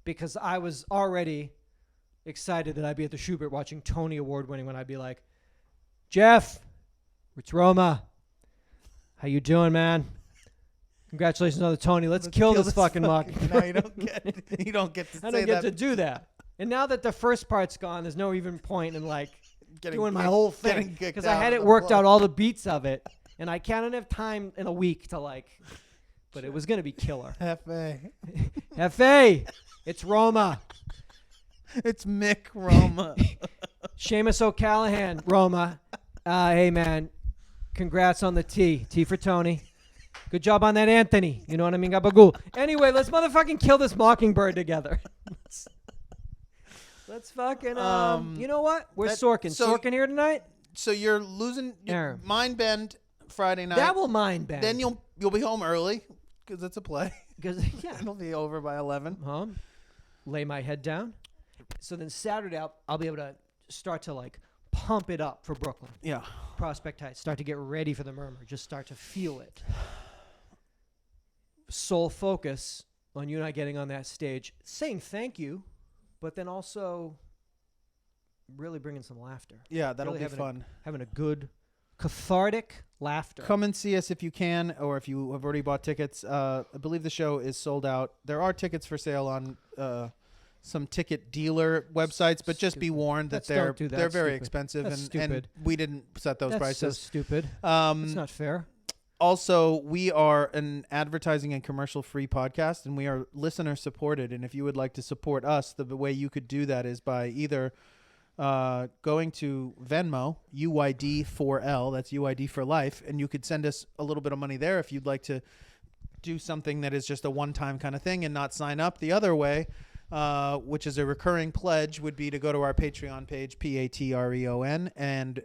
because I was already excited that I'd be at the Schubert watching Tony Award winning when I'd be like, Jeff, it's Roma. How you doing, man? Congratulations on the Tony. Let's kill this fucking mockingbird. No, you don't get to say I don't get that. to do that. And now that the first part's gone, there's no even point in like doing my kicked- whole getting thing kicked because I out had of it the worked plug. out all the beats of it, and I can't have time in a week to like. But it was gonna be killer. Hefe. Hefe, it's Roma. It's Mick Roma. Seamus O'Callahan, Roma. Hey man, congrats on the T. T for Tony. Good job on that, Anthony. You know what I mean? Gabagool. Anyway, let's motherfucking kill this mockingbird together. Let's fucking, you know what? Where's Sorkin? Sorkin here tonight? So you're losing Aaron. mind bend Friday night. That will mind bend. Then you'll be home early because it's a play. Because, yeah. It'll be over by 11. Lay my head down. So then Saturday, I'll be able to start to, like, pump it up for Brooklyn. Yeah. Prospect Heights. Start to get ready for the murmur. Just start to feel it. Sole focus on you and I getting on that stage, saying thank you, but then also really bringing some laughter. Yeah, that'll Really be fun. Having a good, cathartic laughter. Come and see us if you can, or if you have already bought tickets. I believe the show is sold out. There are tickets for sale on some ticket dealer websites, but just be warned that they're very expensive, and we didn't set those prices. That's so stupid. It's not fair. Also, we are an advertising and commercial-free podcast, and we are listener-supported. And if you would like to support us, the way you could do that is by either going to Venmo, UYD4L, that's UID for life, and you could send us a little bit of money there if you'd like to do something that is just a one-time kind of thing and not sign up. The other way, which is a recurring pledge, would be to go to our Patreon page, Patreon, and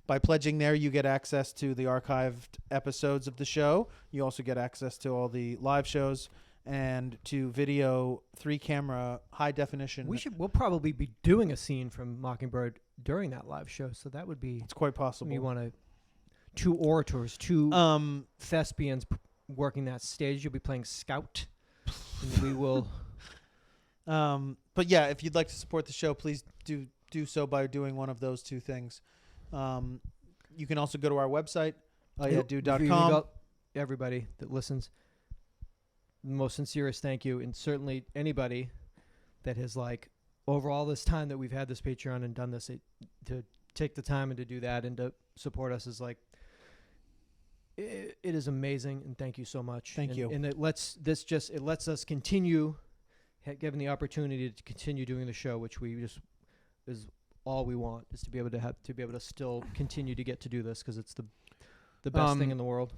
by pledging there, you get access to the archived episodes of the show. You also get access to all the live shows and to video 3-camera high definition. We'll probably be doing a scene from Mockingbird during that live show, so that would be. It's quite possible. You want 2 orators, 2 thespians working that stage. You'll be playing Scout, and we will. But yeah, if you'd like to support the show, please do so by doing one of those 2 things. You can also go to our website, UhhYeahDude.com. Everybody that listens, the most sincerest thank you, and certainly anybody that has, like, over all this time that we've had this Patreon and done this, to take the time and to do that and to support us is like, it is amazing, and thank you so much. Thank you. And it lets us continue, given the opportunity to continue doing the show, which we just is all we want, is to be able to still continue to get to do this, because it's the best thing in the world.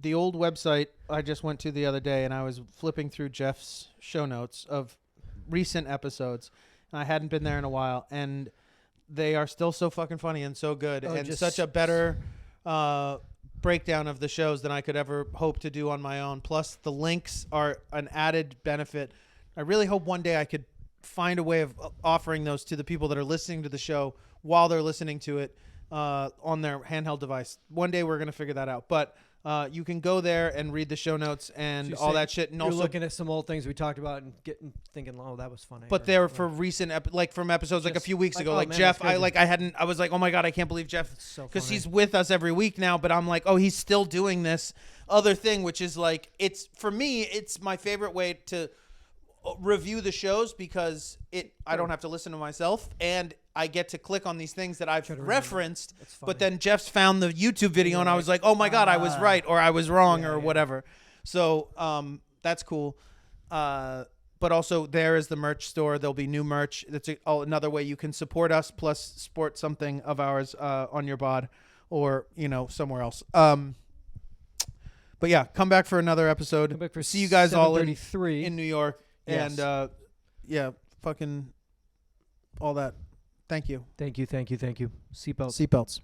The old website I just went to the other day, and I was flipping through Jeff's show notes of recent episodes, and I hadn't been there in a while, and they are still so fucking funny and so good, and such a better breakdown of the shows than I could ever hope to do on my own. Plus, the links are an added benefit. I really hope one day I could find a way of offering those to the people that are listening to the show while they're listening to it on their handheld device. One day we're going to figure that out. But you can go there and read the show notes and all that shit. And you're also looking at some old things we talked about and thinking, oh, that was funny. But they're for recent, from episodes like a few weeks ago. Like man, Jeff, I was like, oh my God, I can't believe Jeff, because he's with us every week now. But I'm like, oh, he's still doing this other thing, which is like, for me, it's my favorite way to review the shows, because I don't have to listen to myself, and I get to click on these things that I've referenced, but then Jeff's found the YouTube video and I was like, oh my God, I was right, or I was wrong, or whatever. So that's cool. But also there is the merch store. There'll be new merch. That's another way you can support us, plus support something of ours on your bod, or somewhere else. But yeah, come back for another episode. See you guys all in New York. Yes. And fucking all that. Thank you. Thank you. Seatbelts. Seatbelts.